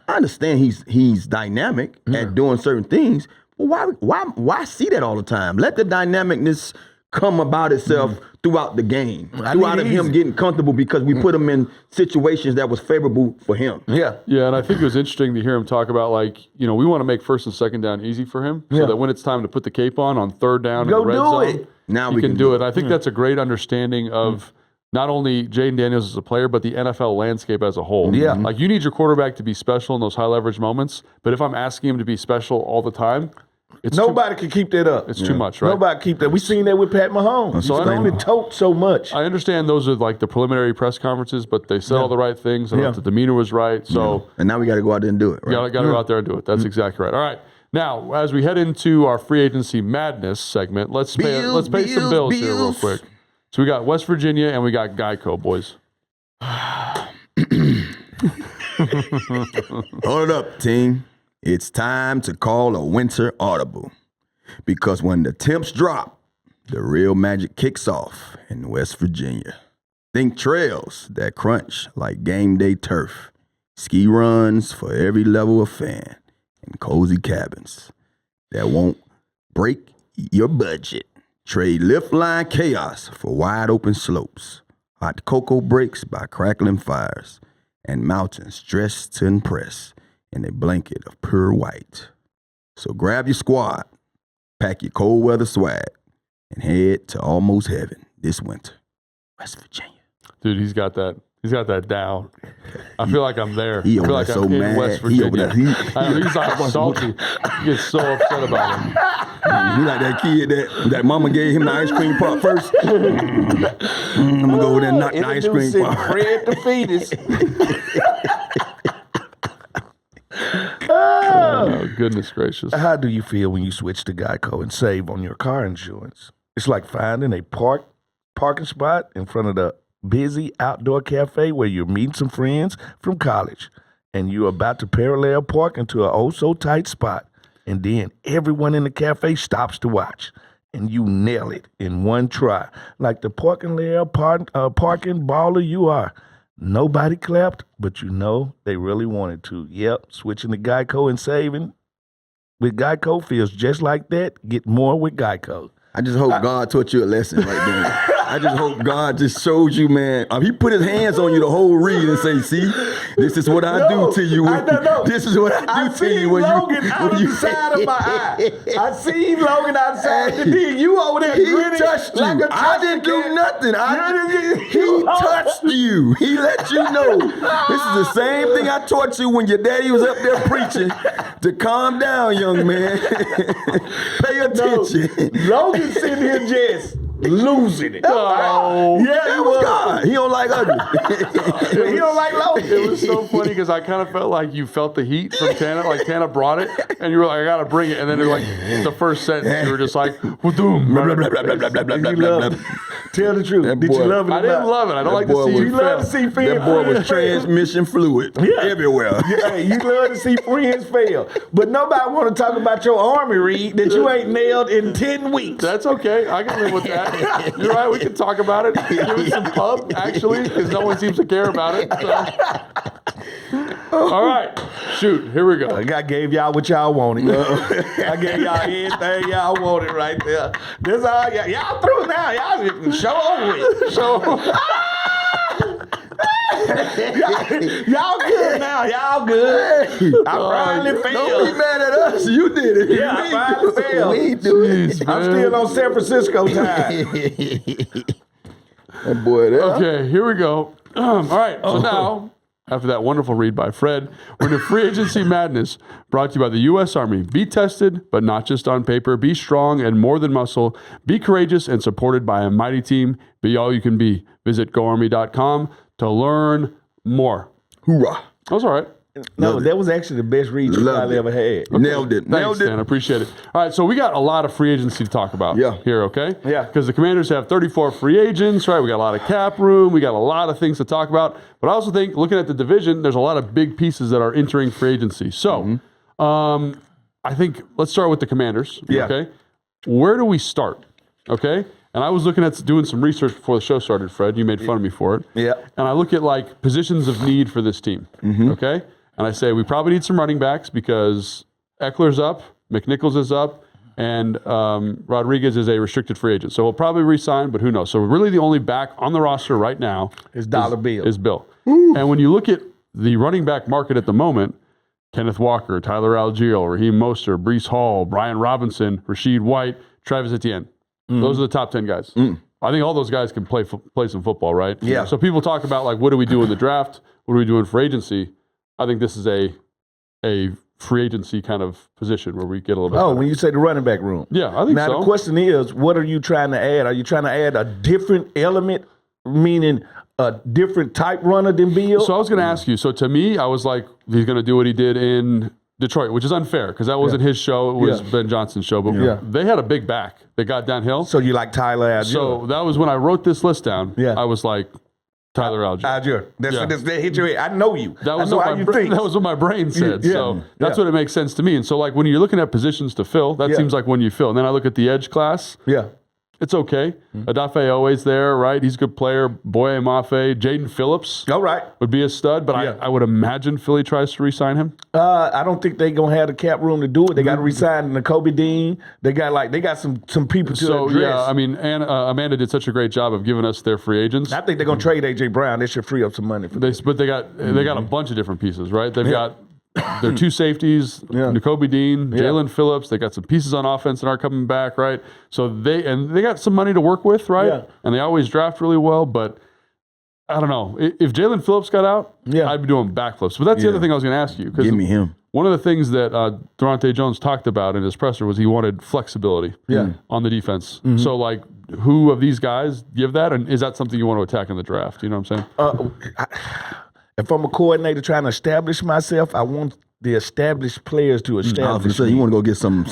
I understand he's dynamic at doing certain things, but why see that all the time? Let the dynamicness come about itself throughout the game, throughout of him getting comfortable because we put him in situations that was favorable for him. Yeah, and I think it was interesting to hear him talk about, like, we want to make first and second down easy for him so that when it's time to put the cape on third down in the red zone, now we can do it. I think that's a great understanding of not only Jayden Daniels as a player, but the NFL landscape as a whole. Yeah. Like, you need your quarterback to be special in those high leverage moments, but if I'm asking him to be special all the time, nobody can keep that up. It's too much, right? Nobody keep that. We seen that with Pat Mahomes. So I only tote so much. I understand those are like the preliminary press conferences, but they said all the right things. And the demeanor was right. So and now we got to go out there and do it. Right? Got to go out there and do it. That's exactly right. All right. Now, as we head into our free agency madness segment, let's pay some bills here real quick. So we got West Virginia and we got Geico, boys. Hold it up, team. It's time to call a winter audible because when the temps drop, the real magic kicks off in West Virginia. Think trails that crunch like game day turf, ski runs for every level of fan, and cozy cabins that won't break your budget. Trade lift line chaos for wide open slopes, hot cocoa breaks by crackling fires, and mountains dressed to impress in a blanket of pure white. So grab your squad, pack your cold weather swag, and head to almost heaven this winter, West Virginia. Dude, he's got that. He's got that down. I feel like I'm there. He I feel like I'm so in mad. West Virginia. He's like salty. He gets so upset about him. He like that kid that mama gave him the ice cream pop first. I'm gonna go over there and knock the ice cream pop. Fred the fetus. Oh, goodness gracious. How do you feel when you switch to Geico and save on your car insurance? It's like finding a parking spot in front of the busy outdoor cafe where you're meeting some friends from college and you're about to parallel park into an oh-so-tight spot, and then everyone in the cafe stops to watch, and you nail it in one try. Like the parking baller you are. Nobody clapped, but you know they really wanted to. Yep, switching to Geico and saving with Geico feels just like that. Get more with Geico. I just hope God taught you a lesson right there. I just hope God just showed you, man. He put his hands on you the whole read and say, see, this is what I do to you. This is what I do to you when Logan you. Out of the side of my eye. I seen Logan outside the D. You over there grinning. He touched you. Like I didn't do nothing. He touched you. He let you know. This is the same thing I taught you when your daddy was up there preaching to calm down, young man. Pay attention. Logan's sitting here just losing it. Oh, yeah, he was God. He don't like ugly. He don't like Logan. It was so funny because I kind of felt like you felt the heat from Tana. Like Tana brought it, and you were like, I got to bring it. And then it was like the first sentence, you were just like, "Wadoom." Tell the truth. Did you love it? I didn't love it. I don't like to see you love to see friends. That boy was transmission fluid everywhere. Yeah, you love to see friends fail. But nobody want to talk about your army read that you ain't nailed in 10 weeks. That's okay. I can live with that. You're right. We can talk about it. Give it some pub, actually, because no one seems to care about it. So. All right. Shoot. Here we go. I gave y'all what y'all wanted. I gave y'all everything y'all wanted right there. This all y'all through now. Y'all show over with. Y'all good now. Y'all good. I finally failed. Don't be mad at us. You did it. Yeah, I finally failed. We do it. I'm still on San Francisco time. That boy there. Okay, here we go. All right, so now, after that wonderful read by Fred, we're in free agency madness brought to you by the U.S. Army. Be tested, but not just on paper. Be strong and more than muscle. Be courageous and supported by a mighty team. Be all you can be. Visit goarmy.com to learn more. Hoorah. That was all right. No, that was actually the best read you probably ever had. Nailed it. Thanks, Nailed it. Dan. I appreciate it. All right, so we got a lot of free agency to talk about here, okay? Yeah. Because the Commanders have 34 free agents, right? We got a lot of cap room. We got a lot of things to talk about. But I also think, looking at the division, there's a lot of big pieces that are entering free agency. So I think let's start with the Commanders, okay? Where do we start, okay? And I was looking at doing some research before the show started, Fred. You made fun of me for it. Yeah. And I look at, like, positions of need for this team, okay? And I say we probably need some running backs because Eckler's up, McNichols is up, and Rodriguez is a restricted free agent. So we'll probably re-sign, but who knows? So really the only back on the roster right now is Dollar Bill. Is Bill. And when you look at the running back market at the moment, Kenneth Walker, Tyler Algier, Raheem Mostert, Breece Hall, Brian Robinson, Rashid White, Travis Etienne. Those are the top 10 guys. I think all those guys can play some football, right? Yeah. So people talk about, like, what do we do in the draft? What do we do in free agency? I think this is a free agency kind of position where we get a little bit better. when you say the running back room. Yeah, I think now, so. Now, the question is, what are you trying to add? Are you trying to add a different element, meaning a different type runner than Bill? So I was going to ask you. So to me, I was like, he's going to do what he did in Detroit, which is unfair because that wasn't his show. It was Ben Johnson's show. But they had a big back. They got downhill. So you like Tyler Algier? So that was when I wrote this list down. Yeah. I was like, Tyler Algier. Algier. That hit your head. I know you. That was, I know what how my you brain, think. that was what my brain said. So that's what it makes sense to me. And so, like, when you're looking at positions to fill, that seems like when you fill. And then I look at the edge class. Yeah. It's okay. Adafe always there, right? He's a good player. Boye Mafe, Jaden Phillips. All right. Would be a stud, but I would imagine Philly tries to re-sign him. I don't think they're gonna have the cap room to do it. They got to re-sign Nakobe Dean. They got some people to address. Yeah, I mean, and Amanda did such a great job of giving us their free agents. I think they're gonna trade AJ Brown. They should free up some money for them. But they got a bunch of different pieces, right? They've got their two safeties, Nakobe Dean, Jalen Phillips. They got some pieces on offense that aren't coming back, right? So they got some money to work with, right? Yeah. And they always draft really well, but I don't know. If Jalen Phillips got out, I'd be doing backflips. But that's the other thing I was going to ask you. Give me him. One of the things that Durante Jones talked about in his presser was he wanted flexibility on the defense. So, like, who of these guys give that? And is that something you want to attack in the draft? You know what I'm saying? If I'm a coordinator trying to establish myself, I want the established players to establish. So you want to go get some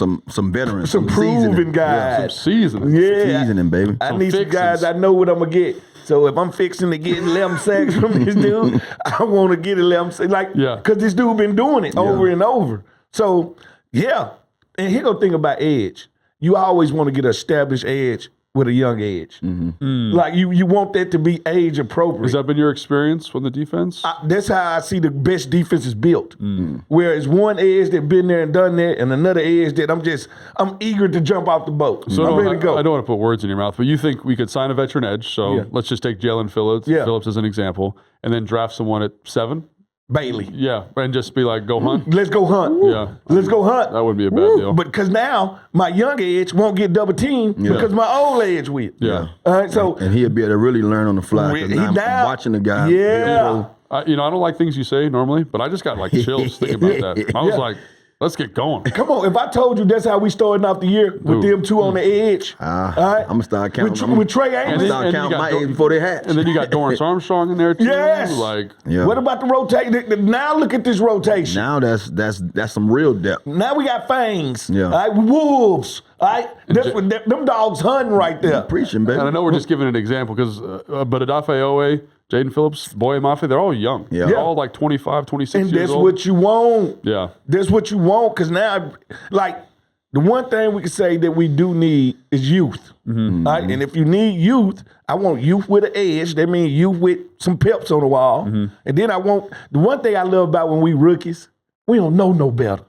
veterans, some proven guys. Some seasoning. Yeah. Seasoning, baby. I Some need some fixins. guys I know what I'm going to get. So if I'm fixing to get 11 sacks from this dude, I want to get 11 sacks. Like, because this dude been doing it over and over. So, And here go thing about edge. You always want to get an established edge with a young edge. Like, you want that to be age appropriate. Has that been your experience with the defense? That's how I see the best defense is built. Whereas one edge that been there and done that, and another edge that I'm eager to jump off the boat. So I'm ready to go. I don't want to put words in your mouth, but you think we could sign a veteran edge? So let's just take Jalen Phillips as an example, and then draft someone at 7. Bailey. Yeah, and just be like, go hunt. Let's go hunt. Yeah. Let's go hunt. That wouldn't be a bad deal. But because now my young edge won't get double teamed because my old edge will. Yeah. All right. So and he'll be able to really learn on the fly. 'Cause now I'm watching the guy. Yeah. I don't like things you say normally, but I just got like chills thinking about that. I was like, let's get going. Come on. If I told you that's how we starting off the year with them two on the edge. All right. I'm going to start counting. With Trey I'm Amos. going to start counting my age before they hatch. And then you got Dorrance Armstrong in there too. Yes. Like, What about the rotation? Now look at this rotation. Now that's some real depth. Now we got fangs. Yeah. All right. Wolves. All right. That's what them dogs hunting right there. Preaching, baby. and I know we're just giving an example because, but Adafe Owe, Jaden Phillips, Boye Mafe, they're all young. Yeah. They're all like 25, 26 And years that's old. what you want. Yeah. That's what you want because now, like, the one thing we can say that we do need is youth. Right? And if you need youth, I want youth with an edge. That means youth with some peps on the wall. And then I want, the one thing I love about when we rookies, we don't know no better.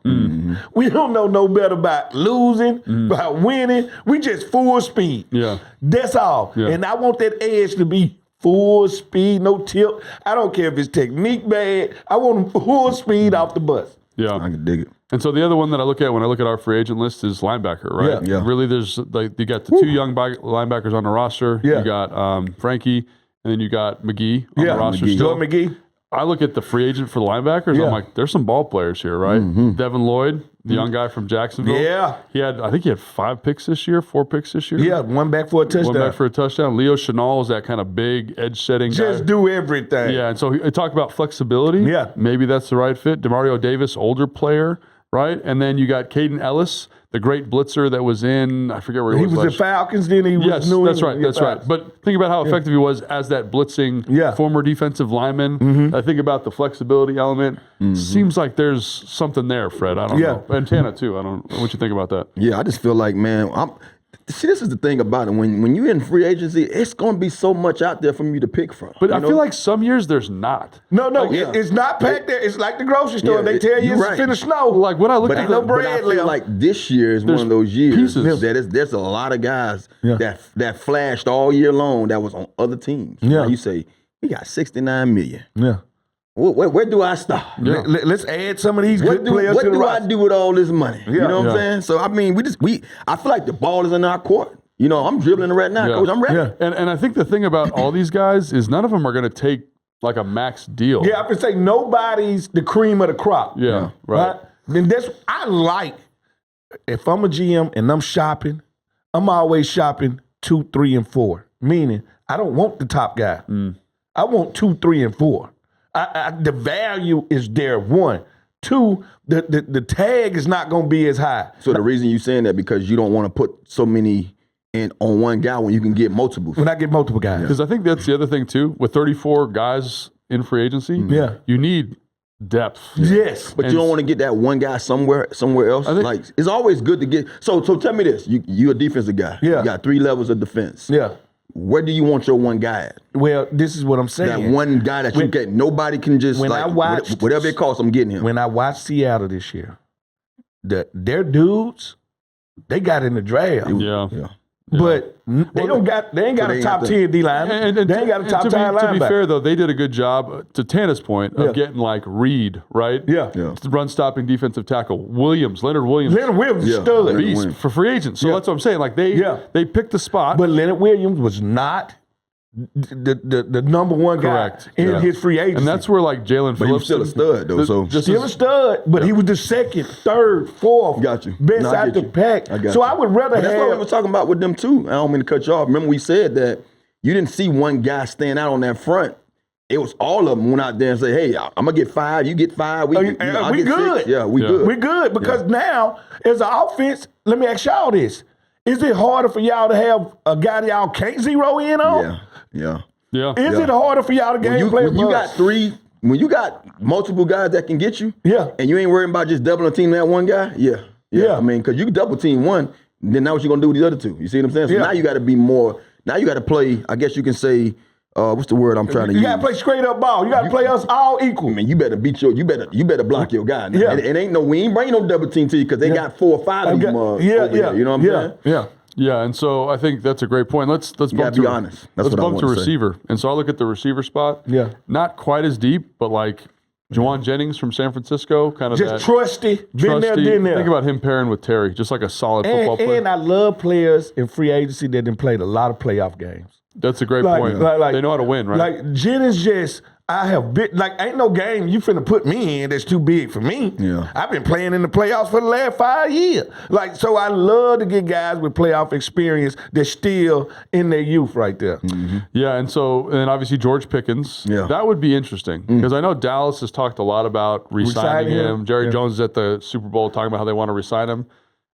We don't know no better about losing, about winning. We just full speed. Yeah. That's all. Yeah. And I want that edge to be full speed, no tip. I don't care if it's technique bad. I want them full speed off the bus. Yeah. I can dig it. And so the other one that I look at when I look at our free agent list is linebacker, right? Yeah. Really, there's like you got the two young linebackers on the roster. Yeah. You got Frankie, and then you got McGee on the roster McGee. still. Jordan McGee. I look at the free agent for the linebackers. Yeah. I'm like, there's some ball players here, right? Devin Lloyd, the young guy from Jacksonville. Yeah. I think he had 4 picks this year. Yeah, one back for a touchdown. One back for a touchdown. Leo Chenal is that kind of big edge-setting guy. Just do everything. Yeah, and so he talked about flexibility. Yeah. Maybe that's the right fit. DeMario Davis, older player, right? And then you got Caden Ellis, the great blitzer that was in, I forget where he was. He was last the Falcons, then he was Yes, New that's England. right. That's right. But think about how effective he was as that blitzing former defensive lineman. I think about the flexibility element. Seems like there's something there, Fred. I don't know. And Tana, too. I don't know what you think about that. Yeah, I just feel like, man, see, this is the thing about it. When you're in free agency, it's going to be so much out there for you to pick from. But I feel like some years there's not. No, it's not packed there. It's like the grocery store. Yeah, They tell you you're it's right. finna snow. Like when I look But at no the, bread I feel left. like this year is one of those years pieces. that there's a lot of guys that flashed all year long that was on other teams. Yeah. Now you say, we got $69 million. Yeah. Where do I start? Yeah. Let's add some of these What good players do to the I roster. do with all this money? You know what I'm Yeah. saying? So I mean, I feel like the ball is in our court. You know, I'm dribbling it right now, Yeah. coach. I'm ready. Yeah. and I think the thing about all these guys is none of them are going to take like a max deal. Yeah, I can say nobody's the cream of the crop. Yeah, right. Then I like, if I'm a GM and I'm shopping, I'm always shopping 2, 3, and 4. Meaning, I don't want the top guy. I want 2, 3, and 4. The value is there. 1, 2. The tag is not going to be as high. So the reason you saying that because you don't want to put so many in on one guy when you can get multiples. When I get multiple guys. Because I think that's the other thing too. With 34 guys in free agency, you need depth. Yes. But you don't want to get that one guy somewhere else. think- Like it's always good to get. So tell me this: you a defensive guy. Yeah. You got 3 levels of defense. Yeah. Where do you want your one guy at? Well, this is what I'm saying. That one guy that you get. Nobody can just when like I watched- whatever it costs. I'm getting him. When I watched Seattle this year, their dudes, they got in the draft. Yeah. But they ain't got a top 10 D line. They ain't got a top 10 linebacker. To be fair, though, they did a good job, to Tana's point, of getting like Reed, right? Yeah. Run-stopping defensive tackle. Leonard Williams. Leonard Williams Yeah. stud. Leonard Beast Williams. for free agents. So that's what I'm saying. Like they picked the spot. But Leonard Williams was not the number one guy Correct. in Yeah. his free agency. and that's where like Jalen But he was Phillips. still a stud though. So just still a stud, but he was the second, third, fourth Got you. best No, I out get the you. pack. I got So you. I would rather But that's what we have were talking about with them too. I don't mean to cut you off. Remember we said that you didn't see one guy stand out on that front. It was all of them went out there and say, "Hey, I'm gonna get 5. You get 5. I'll we get good. 6. Yeah, we Yeah. good. we're good because now as an offense, let me ask y'all this. Is it harder for y'all to have a guy that y'all can't zero in on? Yeah. Yeah. Is it harder for y'all to game play? When you got 3, when you got multiple guys that can get you, Yeah. and you ain't worrying about just doubling team that one guy, Yeah. I mean, because you can double team one, then now what you gonna do with the other 2? You see what I'm saying? So Yeah. now you got to be more. Now you got to play. I guess you can say, what's the word I'm trying to You use? gotta play straight up ball. You gotta play us all equal. I mean, you better you better block your guy. Now. Yeah. It ain't we ain't bringing no double team to you because they got 4 or 5 of them. Over there, you know what I'm saying? Yeah. Yeah, and so I think that's a great point. Let's bump gotta to be honest. That's let's what I bump to want to say. receiver. And so I look at the receiver spot. Yeah. Not quite as deep, but like Juwan Jennings from San Francisco, kind of Just that trusty. Been there, trusty. done there. Think about him pairing with Terry, just like a solid football player. And I love players in free agency that done played a lot of playoff games. That's a great point. They know how to win, right? Like Jennings just, I have been, like ain't no game you finna put me in that's too big for me. Yeah. I've been playing in the playoffs for the last 5 years. Like, so I love to get guys with playoff experience that's still in their youth right there. Yeah, and then obviously George Pickens. Yeah. That would be interesting because I know Dallas has talked a lot about re-signing Re-signing him. him. Jerry Yeah. Jones is at the Super Bowl talking about how they want to re-sign him.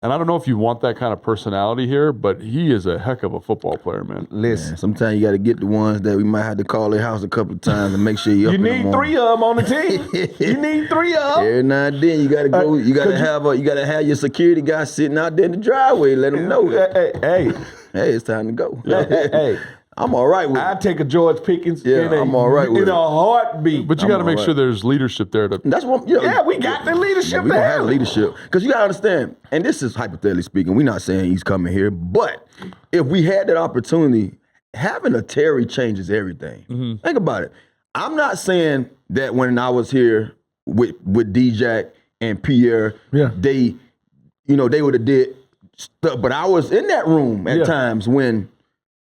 And I don't know if you want that kind of personality here, but he is a heck of a football player, man. Listen. Man, sometimes you got to get the ones that we might have to call their house a couple of times and make sure you're up in the need morning. 3 of them on the team. You need 3 of them. Every now and then you gotta go. You gotta have your security guy sitting out there in the driveway. Let them know that. Hey, Hey, it's time to go. hey. I'm all right with it. I take a George Pickens I'm all right with in it. a heartbeat. But you got to make sure there's leadership there. That's what. Yeah, we got the leadership we gonna there. have leadership because you gotta understand. And this is hypothetically speaking. We're not saying he's coming here, but if we had that opportunity, having a Terry changes everything. Mm-hmm. Think about it. I'm not saying that when I was here with D-Jack and Pierre, they would have did stuff. But I was in that room at times when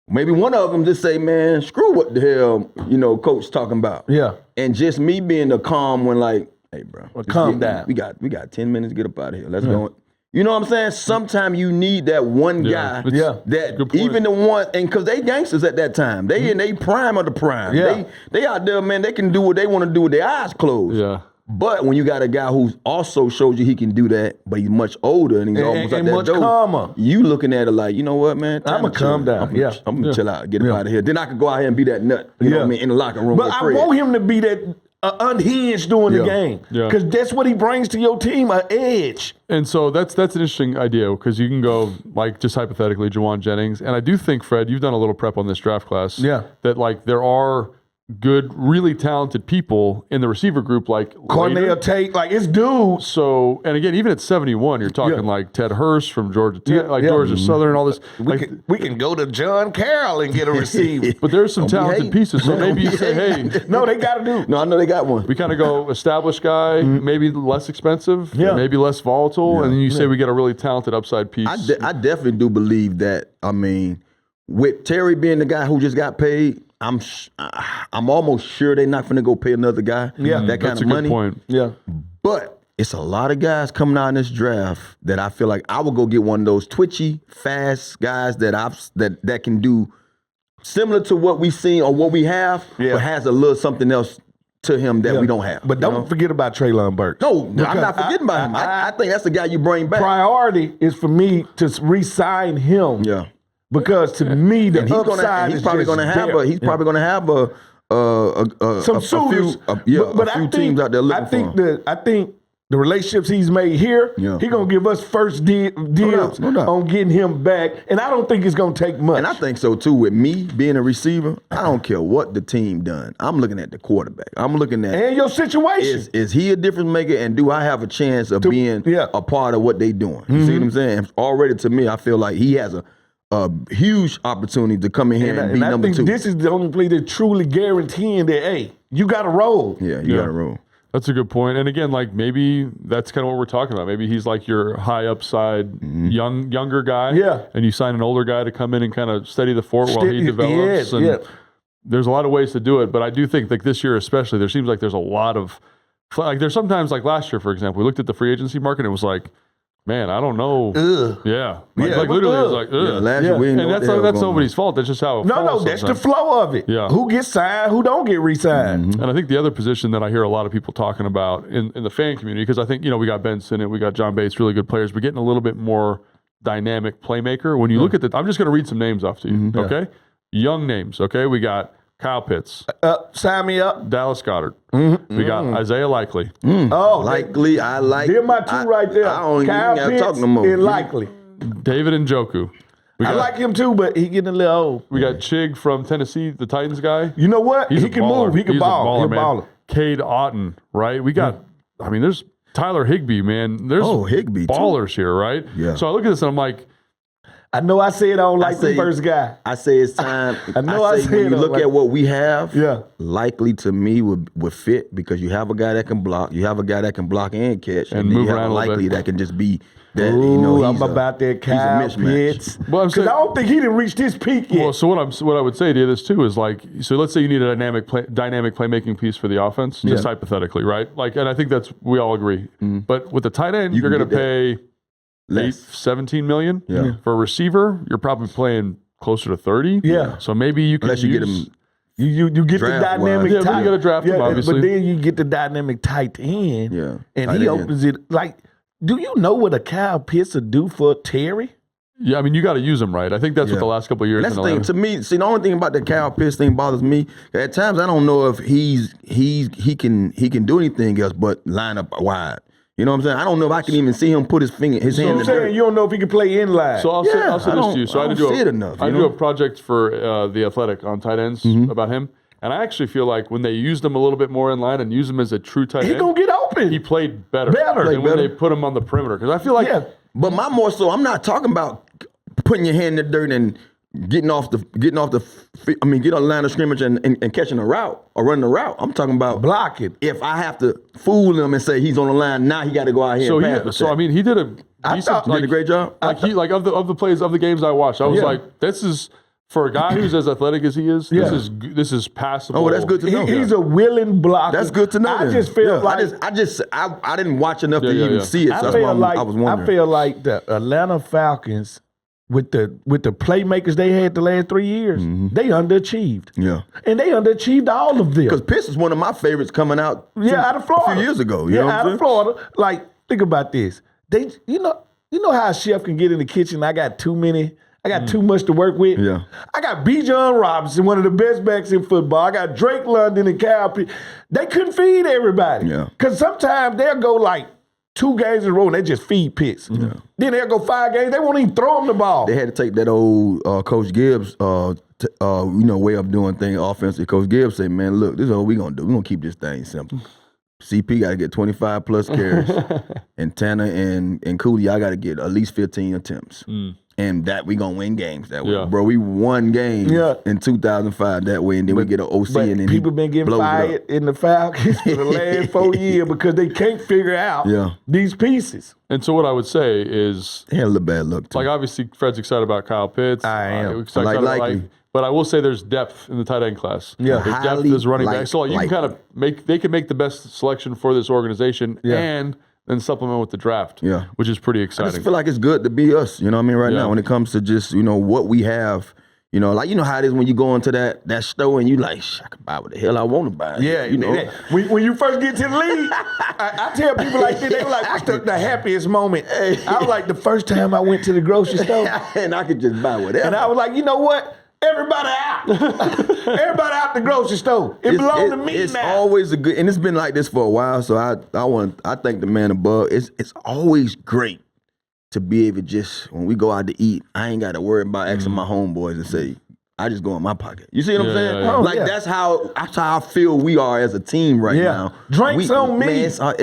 maybe one of them just say, man, screw what the hell, coach talking about. Yeah. And just me being the calm one, like, hey, bro. Calm down. We got 10 minutes to get up out of here. Let's go. You know what I'm saying? Sometimes you need that one guy that even the one, and because they gangsters at that time. They in they prime of the prime. Yeah. They out there, man, they can do what they want to do with their eyes closed. Yeah. But when you got a guy who also shows you he can do that, but he's much older and he's almost at that much door, calmer. you looking at it like, you know what, man? I'ma calm down. I'm gonna chill out, get him out of here. Then I can go out here and be that nut, you know what I mean, in the locker room. But with I Fred. want him to be that unhinged during the game. Yeah. Because that's what he brings to your team, an edge. And so that's an interesting idea because you can go, like, just hypothetically, Juwan Jennings. And I do think, Fred, you've done a little prep on this draft class. Yeah. That, like, there are good, really talented people in the receiver group, like Cornell Tate, like, it's dudes. So, and again, even at 71, you're talking like Ted Hurst from Georgia Tech, Georgia Southern, all this. We can go to John Carroll and get a receiver. But there's some talented pieces. So maybe you say, hey. No, they got to do. No, I know they got one. We kind of go established guy, maybe less expensive, maybe less volatile, and then you say we get a really talented upside piece. I definitely do believe that. I mean, with Terry being the guy who just got paid, I'm almost sure they're not going to go pay another guy that kind of money. That's a good point. Yeah. But it's a lot of guys coming out in this draft that I feel like I would go get one of those twitchy, fast guys that can do similar to what we seen or what we have, but has a little something else to him that we don't have. But don't forget about Traylon Burks. No, I'm not forgetting about him. I think that's the guy you bring back. Priority is for me to re-sign him. Yeah. Because to me, the upside he's probably going to have some suitors. a few teams out there looking for him. I think the relationships he's made here, he's going to give us first deals on getting him back. And I don't think it's going to take much. And I think so, too. With me being a receiver, I don't care what the team done. I'm looking at the quarterback. I'm looking at and your situation. Is he a difference maker, and do I have a chance of being a part of what they doing? You see what I'm saying? Already, to me, I feel like he has a huge opportunity to come in here and be number 2. I think this is the only play that's truly guaranteeing that, hey, you got to roll. Yeah, you got to roll. That's a good point. And again, like, maybe that's kind of what we're talking about. Maybe he's like your high upside younger guy. Yeah. And you sign an older guy to come in and kind of steady the fort while he develops. There's a lot of ways to do it. But I do think, like, this year especially, there seems like there's a lot of, like, there's sometimes, like last year, for example, we looked at the free agency market and it was like, man, I don't know. Yeah. Like literally, it's like, last year we didn't know and that's nobody's fault. That's just how it falls that's the sometimes. flow of it. Yeah. Who gets signed, who don't get re-signed. And I think the other position that I hear a lot of people talking about in the fan community, because I think, we got Ben Sinnott, we got John Bates, really good players, but getting a little bit more dynamic playmaker. When you look at I'm just going to read some names off to you, okay? Young names, okay? We got Kyle Pitts. Sign me up. Dallas Goedert. We got Isaiah Likely. Oh, Likely, I like. They're my two right there. I don't Kyle even Pitts talk no more. and Likely. David Njoku. I like him too, but he getting a little old. We got Chig from Tennessee, the Titans guy. You know what? He's he a can baller. move. He can He's ball. A baller, He's a man. baller. Cade Otton, right? We got, there's Tyler Higbee, man. There's Higbee ballers here, right? Yeah. So I look at this and I'm like, I know I said I don't like the first guy. I say it's time. I know I I say said when you that, look like- at what we have, Yeah. Likely to me would fit because you have a guy that can block, you have a guy that can block and catch, And and then move you have around a a little Likely bit. that can just be that. Ooh, I'm he's about that he's a Kyle mismatch. Pitts. Well, I'm Because saying- I don't think he didn't reach his peak yet. well, so what I would say to this too is like, so let's say you need a dynamic playmaking piece for the offense, just hypothetically, right? Like, and I think we all agree. But with the tight end, You you're can going to get pay Less. 17 million. Yeah. For a receiver, you're probably playing closer to 30. Yeah. So maybe you can Unless you get use- him. You get the Draft-wise. dynamic Yeah, but tight. you gotta draft him, obviously. But then you get the dynamic tight end. Yeah. And Tight he end. opens it like Do you know what a Kyle Pitts will do for Terry? Yeah, I mean, you got to use them right. I think that's what the last couple of years. That's in the thing. Atlanta. To me, see, the only thing about the Kyle Pitts thing bothers me. At times, I don't know if he can do anything else but line up wide. You know what I'm saying? I don't know if I can even see him put his hand in the I'm saying dirt. you don't know if he can play in line. So I'll say this to you. So I had to do see it enough, I you had to do know? a project for the Athletic on tight ends about him, and I actually feel like when they used him a little bit more in line and used him as a true tight He end, gonna get open. he played better Better. than when they put him on the perimeter. Because I feel like But my more so, I'm not talking about putting your hand in the dirt and getting on the line of scrimmage and catching a route or running a route. I'm talking about blocking. if I have to fool him and say he's on the line, now he got to go out here and pass. I mean, he did a decent, he did a great job. Like of the plays of the games I watched, I was like, this is for a guy who's as athletic as he is. This is passable. Oh, that's good to know. He's a willing blocker. That's good to know. I just feel like I didn't watch enough to even see it. So I that's feel why like I was wondering. I feel like the Atlanta Falcons with the playmakers they had the last 3 years, they underachieved. Yeah. And they underachieved all of them. Because Pitts is one of my favorites coming out. Out of Florida a few years ago. You know what I'm out saying? of Florida. Like, think about this. They, you know how a chef can get in the kitchen. I got too much to work with. Yeah. I got B. John Robinson, one of the best backs in football. I got Drake London and Kyle Pitts. They couldn't feed everybody. Yeah. Because sometimes they'll go like 2 games in a row and they just feed Pitts. Yeah. Then they'll go 5 games. They won't even throw him the ball. They had to take that old Coach Gibbs, way of doing things offensively. Coach Gibbs said, "Man, look, this is what we gonna do. We gonna keep this thing simple. CP got to get 25 plus carries, and Tanner and Cooley, I got to get at least 15 attempts, and that we gonna win games that way, bro. We won games in 2005 that way, and then we get an OC, But and then people been getting fired in the Falcons for the last 4 years because they can't figure out these pieces. And so what I would say is, They had a little bad luck too. like, obviously Fred's excited about Kyle Pitts. I am. Excited Likely. but I will say there's depth in the tight end class. Yeah. There's depth Highly as running back. So you can likely. kind of they can make the best selection for this organization and then supplement with the draft. Yeah. Which is pretty I exciting. just feel like it's good to be us, you know what I mean, right Yeah. now when it comes to just, what we have. Like, how it is when you go into that store and you like, I can buy what the hell I want to buy. Yeah, when you first get to the league, I tell people like this, they were like, what's the happiest moment? I was like, the first time I went to the grocery store. And I could just buy whatever. And I was like, you know what? Everybody out. Everybody out the grocery store. It belongs to me it's now. always a good, and it's been like this for a while, so I thank the man above. It's always great to be able to just, when we go out to eat, I ain't got to worry about asking my homeboys and say, I just go in my pocket. You see what I'm saying? Yeah. Oh, That's how I feel we are as a team right now. Drinks on me. Man,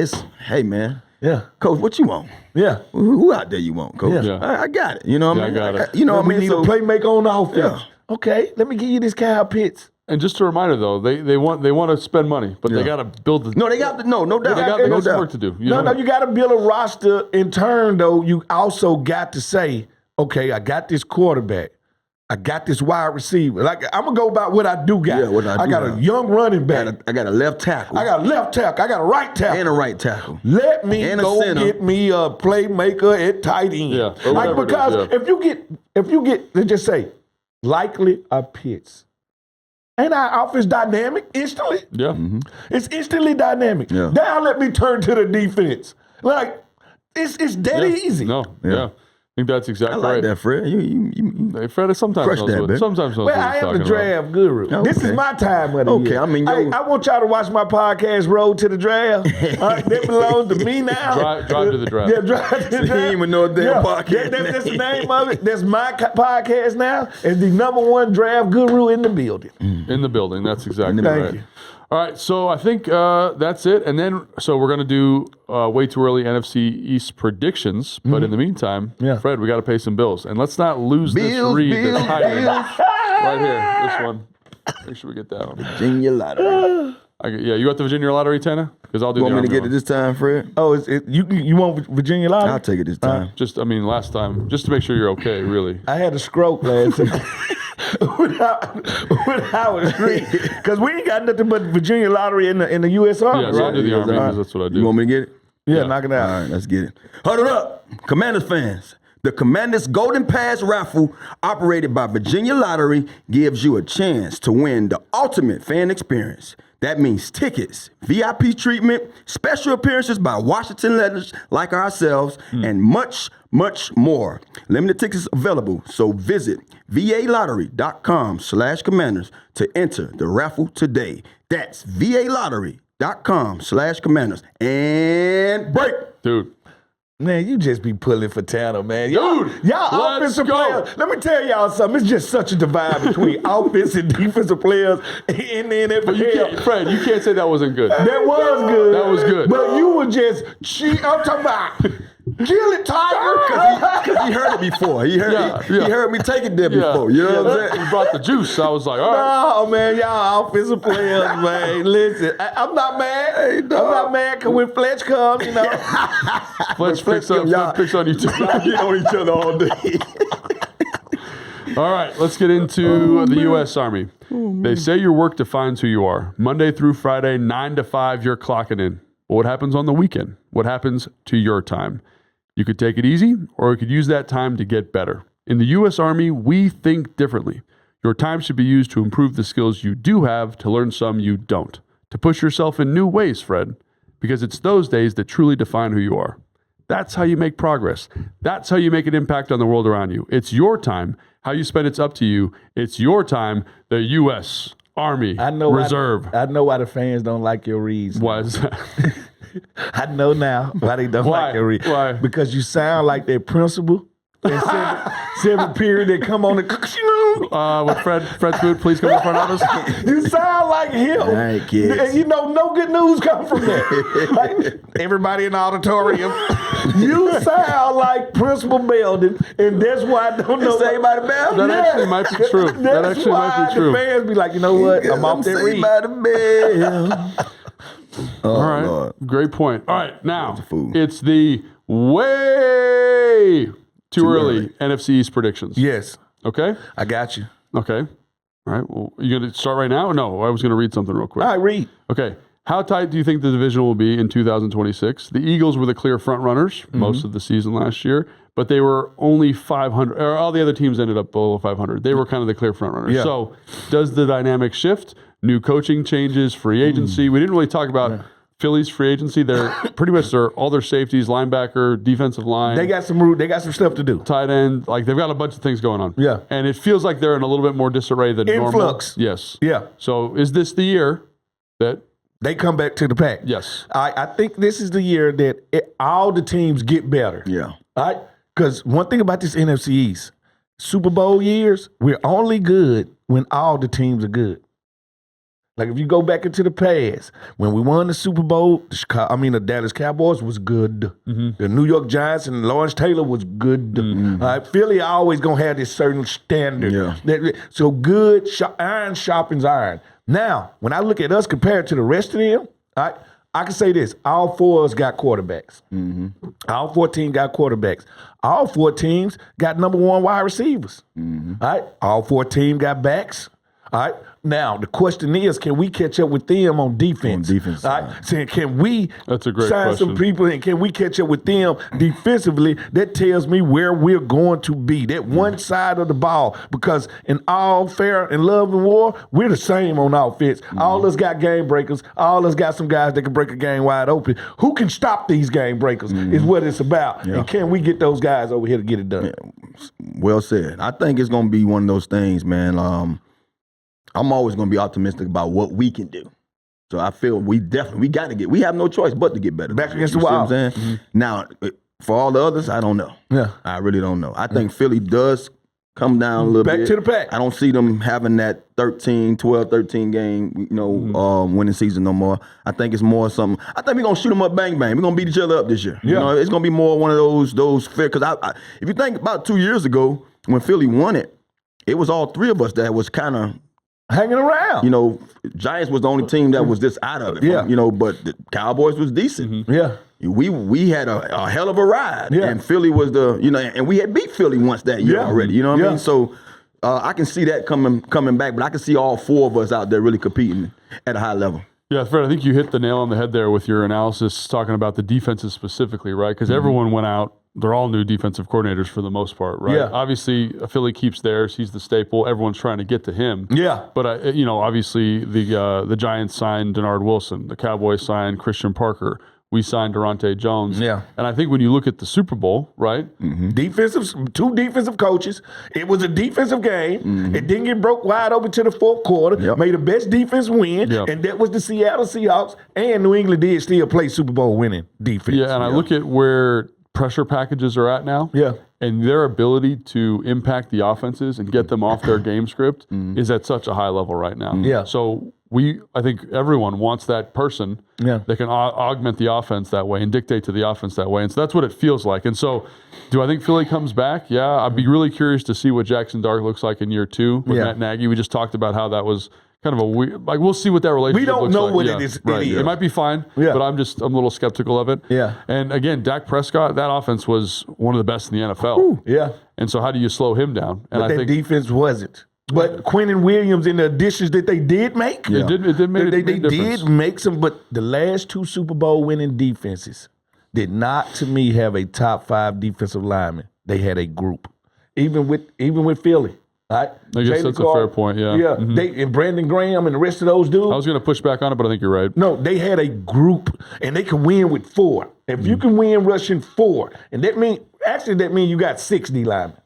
hey man. Yeah. Coach, what you want? Yeah. Who out there you want, Coach? Yeah. I got it. You know what I mean? I got it. You know what I We mean? need So, a playmaker on the offense. Yeah. Okay, let me give you this Kyle Pitts. And just a reminder though, they want to spend money, but they got to build the. no, they got no doubt. They got no some doubt. work to do. You got to build a roster. In turn, though, you also got to say, okay, I got this quarterback. I got this wide receiver. Like, I'm going to go about what I do got. Yeah, what I do got got. a young running back. I got a left tackle. I got a left tackle. I got a right tackle. and a right tackle. Let me and a go center. get me a playmaker at tight end. Yeah, or Like, whatever it is, because if you get, let's just say, likely a Pitts. Ain't our offense dynamic instantly? Yeah. It's instantly dynamic. Yeah. Now let me turn to the defense. Like, it's dead easy. No. Yeah. I think that's I exactly like right. that, Fred. You Hey, Fred sometimes Crush knows that, what, baby. sometimes knows Well, what I he's am the talking draft guru. Okay. This is my time of the Okay, year. I mean, I want y'all to watch my podcast, Road to the Draft. That belongs to me now. Drive to the draft. Yeah, Drive to the He Draft. ain't even know a damn podcast That's the name of it. That's my podcast now. It's the #1 draft guru in the building. In the building. That's exactly Thank right. you. All right, so I think that's it. And then, so we're going to do way too early NFC East predictions. But in the meantime, Fred, we got to pay some bills. And let's not lose this read that's hiding right here. This one. Make sure we get that one. Virginia Lottery. You got the Virginia Lottery, Tanner? Because I'll do You want the me to Army get it one. this time, Fred? Oh, you want Virginia Lottery? I'll take it this time. Last time, just to make sure you're okay, really. I had a stroke last time. when I was reading, because we ain't got nothing but Virginia Lottery in the U.S. Army, Yeah, so I'll right? do the Army because that's what I do. You want me to get it? Yeah, knock it All out. right, let's get it. Huddle up, Commanders fans. The Commanders Golden Pass raffle, operated by Virginia Lottery, gives you a chance to win the ultimate fan experience. That means tickets, VIP treatment, special appearances by Washington legends like ourselves, and much, much more. Limited tickets available, so visit VALottery.com/commanders to enter the raffle today. That's VALottery.com/commanders. And break. Dude. Man, you just be pulling for Tanner, man. Dude, Y'all let's offensive go. players. Let me tell y'all something. It's just such a divide between offensive and defensive players in the NFL. Fred, you can't say that wasn't good. That was good. That was good. But you were just I'm talking about kill it, Tiger. Because he heard it before. He heard me take it there before. You know what I'm saying? You brought the juice. I was like, all right. No, man, y'all offensive players, man. Listen, I'm not mad. I'm not mad because when Fletch comes, you know. Fletch picks on you too. Y'all get on each other all day. All right, let's get into the U.S. Army. They say your work defines who you are. Monday through Friday, 9 to 5, you're clocking in. But what happens on the weekend? What happens to your time? You could take it easy, or you could use that time to get better. In the U.S. Army, we think differently. Your time should be used to improve the skills you do have, to learn some you don't, to push yourself in new ways, Fred, because it's those days that truly define who you are. That's how you make progress. That's how you make an impact on the world around you. It's your time. How you spend it's up to you. It's your time, the U.S. Army Reserve. I know why the fans don't like your reads. Why is that? I know now why they don't like your reads. Why? Because you sound like their principal. In seventh period, they come on the With Fred Smoot, please come in front of us. You sound like him. All right, kids. And you know, no good news come from that. Like, everybody in the auditorium, you sound like Principal Belden, and that's why I don't know. Saved by the Bell? That actually might be true. That actually might be true. The fans be like, you know what? I'm off that read. Saved by the Bell. All right. Lord. Great point. All right. Now, fool. it's the way too early NFC East predictions. Yes, Okay? I got you. Okay. All right. Well, you going to start right now? No, I was going to read something real quick. All right, read. Okay. How tight do you think the division will be in 2026? The Eagles were the clear front runners most of the season last year, but they were only 500, or all the other teams ended up below 500. They were kind of the clear front runners. Yeah. So does the dynamic shift? New coaching changes, free agency. We didn't really talk about Philly's free agency. They're pretty much all their safeties, linebacker, defensive line. They got some stuff to do. Tight end. Like they've got a bunch of things going on. Yeah. And it feels like they're in a little bit more disarray than normal. Influx. Yes. Yeah. So is this the year that They come back to the pack. Yes. I think this is the year that all the teams get better. Yeah. All right? Because one thing about this NFC East, Super Bowl years, we're only good when all the teams are good. Like if you go back into the past, when we won the Super Bowl, the Dallas Cowboys was good. The New York Giants and Lawrence Taylor was good. Philly always gonna have this certain standard. Yeah. So good, iron sharpens iron. Now, when I look at us compared to the rest of them, I can say this: all four of us got quarterbacks. All 4 teams got quarterbacks. All 4 teams got number 1 wide receivers. All right, all 4 teams got backs. All right. Now, the question is, can we catch up with them on defense? On defense, All right. So can we That's a great sign some question. people and can we catch up with them defensively? That tells me where we're going to be, that one side of the ball. Because in all fair and love and war, we're the same on offense. All of us got game breakers. All of us got some guys that can break a game wide open. Who can stop these game breakers is what it's about. Yeah. And can we get those guys over here to get it done? Well said. I think it's going to be one of those things, man. I'm always going to be optimistic about what we can do. So I feel we got to we have no choice but to get better. Back against the You see wall. what I'm saying? Now, for all the others, I don't know. Yeah. I really don't know. I think Philly does come down a little bit. Back to the pack. I don't see them having that 12-13 game, winning season no more. I think it's more something. I think we're going to shoot them up bang bang. We're going to beat each other up this year. Yeah. It's going to be more one of those fair. Because if you think about 2 years ago when Philly won it, it was all 3 of us that was kind of hanging around. Giants was the only team that was just out of it. Yeah. But the Cowboys was decent. Yeah. We had a hell of a ride. Yeah. And Philly was and we had beat Philly once that year already. You know what I mean? So I can see that coming back, but I can see all 4 of us out there really competing at a high level. Yeah, Fred, I think you hit the nail on the head there with your analysis talking about the defenses specifically, right? Because everyone went out they're all new defensive coordinators for the most part, right? Yeah. Obviously, Philly keeps theirs. He's the staple. Everyone's trying to get to him. Yeah. But obviously the Giants signed Denard Wilson. The Cowboys signed Christian Parker. We signed Durante Jones. Yeah. And I think when you look at the Super Bowl, right? Two defensive coaches. It was a defensive game. It didn't get broke wide open to the fourth quarter. Yep. Made the best defense win. Yep. And that was the Seattle Seahawks. And New England did still play Super Bowl winning defense. Yeah, and I look at where pressure packages are at now. Yeah. And their ability to impact the offenses and get them off their game script is at such a high level right now. Yeah. So I think everyone wants that person that can augment the offense that way and dictate to the offense that way. And so that's what it feels like. And so do I think Philly comes back? Yeah. I'd be really curious to see what Jaxson Dart looks like in year 2 with Matt Nagy. We just talked about how that was kind of a weird, we'll see what that relationship We don't looks know like. what it is. Right. It might be fine, but I'm a little skeptical of it. Yeah. And again, Dak Prescott, that offense was one of the best in the NFL. Yeah. And so how do you slow him down? And But that defense wasn't. But Quentin Williams and the additions that they did make, it did make they a big difference. did make some. But the last 2 Super Bowl winning defenses did not, to me, have a top 5 defensive lineman. They had a group, even with Philly. Right? I guess Jalen that's a Carter, fair point, yeah. Yeah, and Brandon Graham and the rest of those dudes. I was going to push back on it, but I think you're right. No, they had a group, and they could win with 4. If you can win rushing 4, and that means you got 6 D linemen.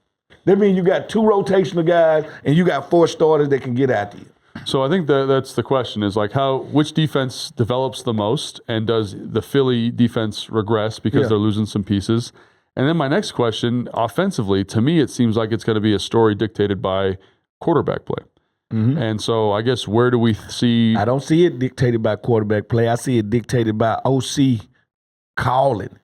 That means you got 2 rotational guys, and you got 4 starters that can get out there. So I think that's the question is which defense develops the most, and does the Philly defense regress because they're losing some pieces? And then my next question, offensively, to me, it seems like it's going to be a story dictated by quarterback play. And so I guess where do we see? I don't see it dictated by quarterback play. I see it dictated by OC calling.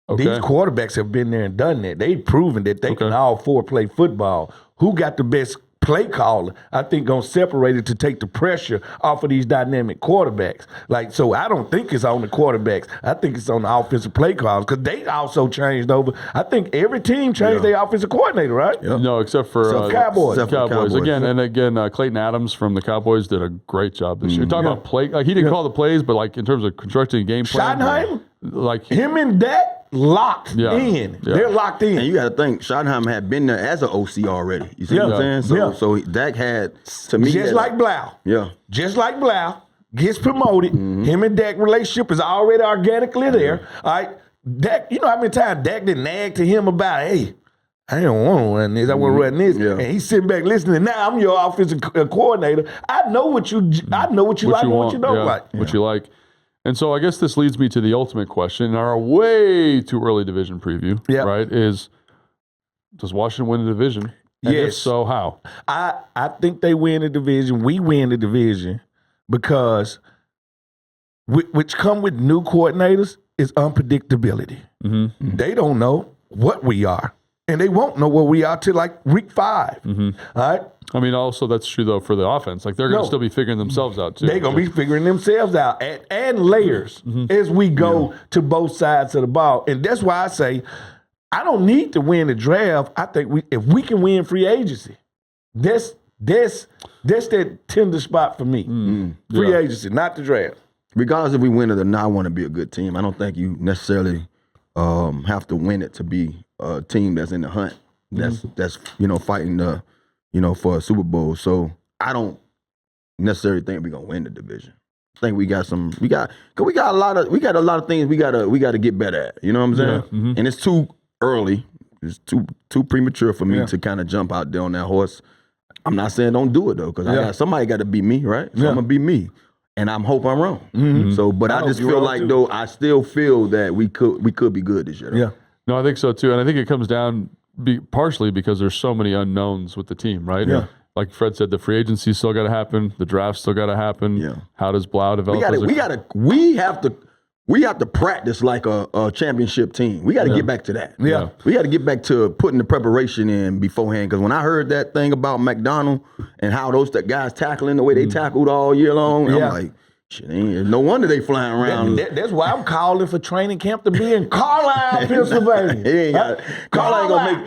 Okay. These quarterbacks have been there and done that. They've proven that they can all 4 play football. Who got the best play caller? I think gonna separate it to take the pressure off of these dynamic quarterbacks. So I don't think it's on the quarterbacks. I think it's on the offensive play callers because they also changed over. I think every team changed their offensive coordinator, right? No, except for Cowboys. Cowboys. Again, Clayton Adams from the Cowboys did a great job this year. Talking about play, he didn't call the plays, but in terms of constructing a game plan, Schottenheimer, him and Dak locked in. Yeah. They're locked in. And you got to think, Schottenheimer had been there as an OC already. You see what I'm saying? So Dak had, to me, just like Blau. Yeah. Just like Blau gets promoted. Him and Dak relationship is already organically there. All right. Dak, you know how many times Dak did nag to him about, hey, I don't want to run this. I want to run this. Yeah. And he's sitting back listening. Now I'm your offensive coordinator. I know what you like and what you don't like. What you like. And so I guess this leads me to the ultimate question in our way too early division preview, right, is does Washington win the division? And if so, how? I think they win the division. We win the division because which come with new coordinators is unpredictability. They don't know what we are. And they won't know what we are till week 5. All right? I mean, also that's true though for the offense. They're going to still be figuring themselves out too. They're going to be figuring themselves out and layers as we go to both sides of the ball. And that's why I say I don't need to win the draft. I think if we can win free agency, that's that tender spot for me. Free agency, not the draft. Regardless if we win it or not, I want to be a good team. I don't think you necessarily have to win it to be a team that's in the hunt. That's fighting the for a Super Bowl. So I don't necessarily think we're gonna win the division. I think we got a lot of things we gotta get better at. You know what I'm saying? And it's too early. It's too premature for me to kind of jump out there on that horse. I'm not saying don't do it though, because somebody got to beat me, right? So I'm gonna beat me, and I hope I'm wrong. So, but I just feel like though I still feel that we could be good this year. Though. Yeah. No, I think so too, and I think it comes down partially because there's so many unknowns with the team, right? Yeah. Like Fred said, the free agency still got to happen. The draft still got to happen. Yeah. How does Blau develop? We have to practice like a championship team. We got to get back to that. Yeah. We got to get back to putting the preparation in beforehand. Because when I heard that thing about McDonald and how those guys tackling the way they tackled all year long, I'm like, Shit, no wonder they flying around. That's why I'm calling for training camp to be in Carlisle, Pennsylvania. Carlisle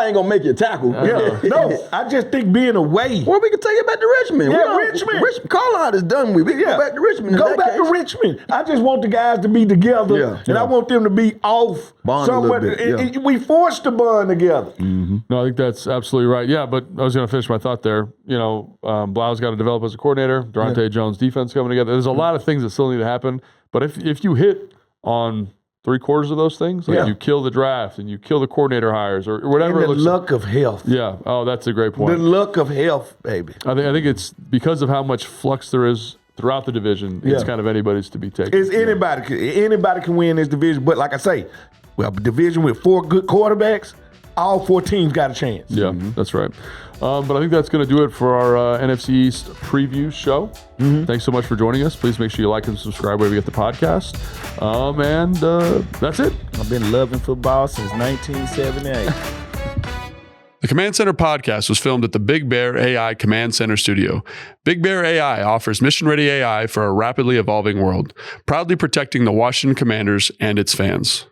ain't gonna make you tackle. Yeah, no, I just think being away. Well, we can take it back to Richmond. Yeah, Richmond. Carlisle is done with. We can go back to Richmond. Go back to Richmond. I just want the guys to be together, and I want them to be off bond somewhere. A little bit, We forced to bond together. Mm-hmm. No, I think that's absolutely right. Yeah, but I was going to finish my thought there. You know, Blau's got to develop as a coordinator. Durante Jones' defense coming together. There's a lot of things that still need to happen. But if you hit on 3/4 of those things, like you kill the draft and you kill the coordinator hires or whatever. And the luck of health. Yeah. Oh, that's a great point. The luck of health, baby. I think it's because of how much flux there is throughout the division. It's kind of anybody's to be taken. It's anybody. Anybody can win this division. But like I say, we have a division with 4 good quarterbacks. All 4 teams got a chance. Yeah, that's right. But I think that's going to do it for our NFC East preview show. Thanks so much for joining us. Please make sure you like and subscribe wherever you get the podcast. And that's it. I've been loving football since 1978. The Command Center podcast was filmed at the Big Bear AI Command Center studio. Big Bear AI offers mission-ready AI for a rapidly evolving world, proudly protecting the Washington Commanders and its fans.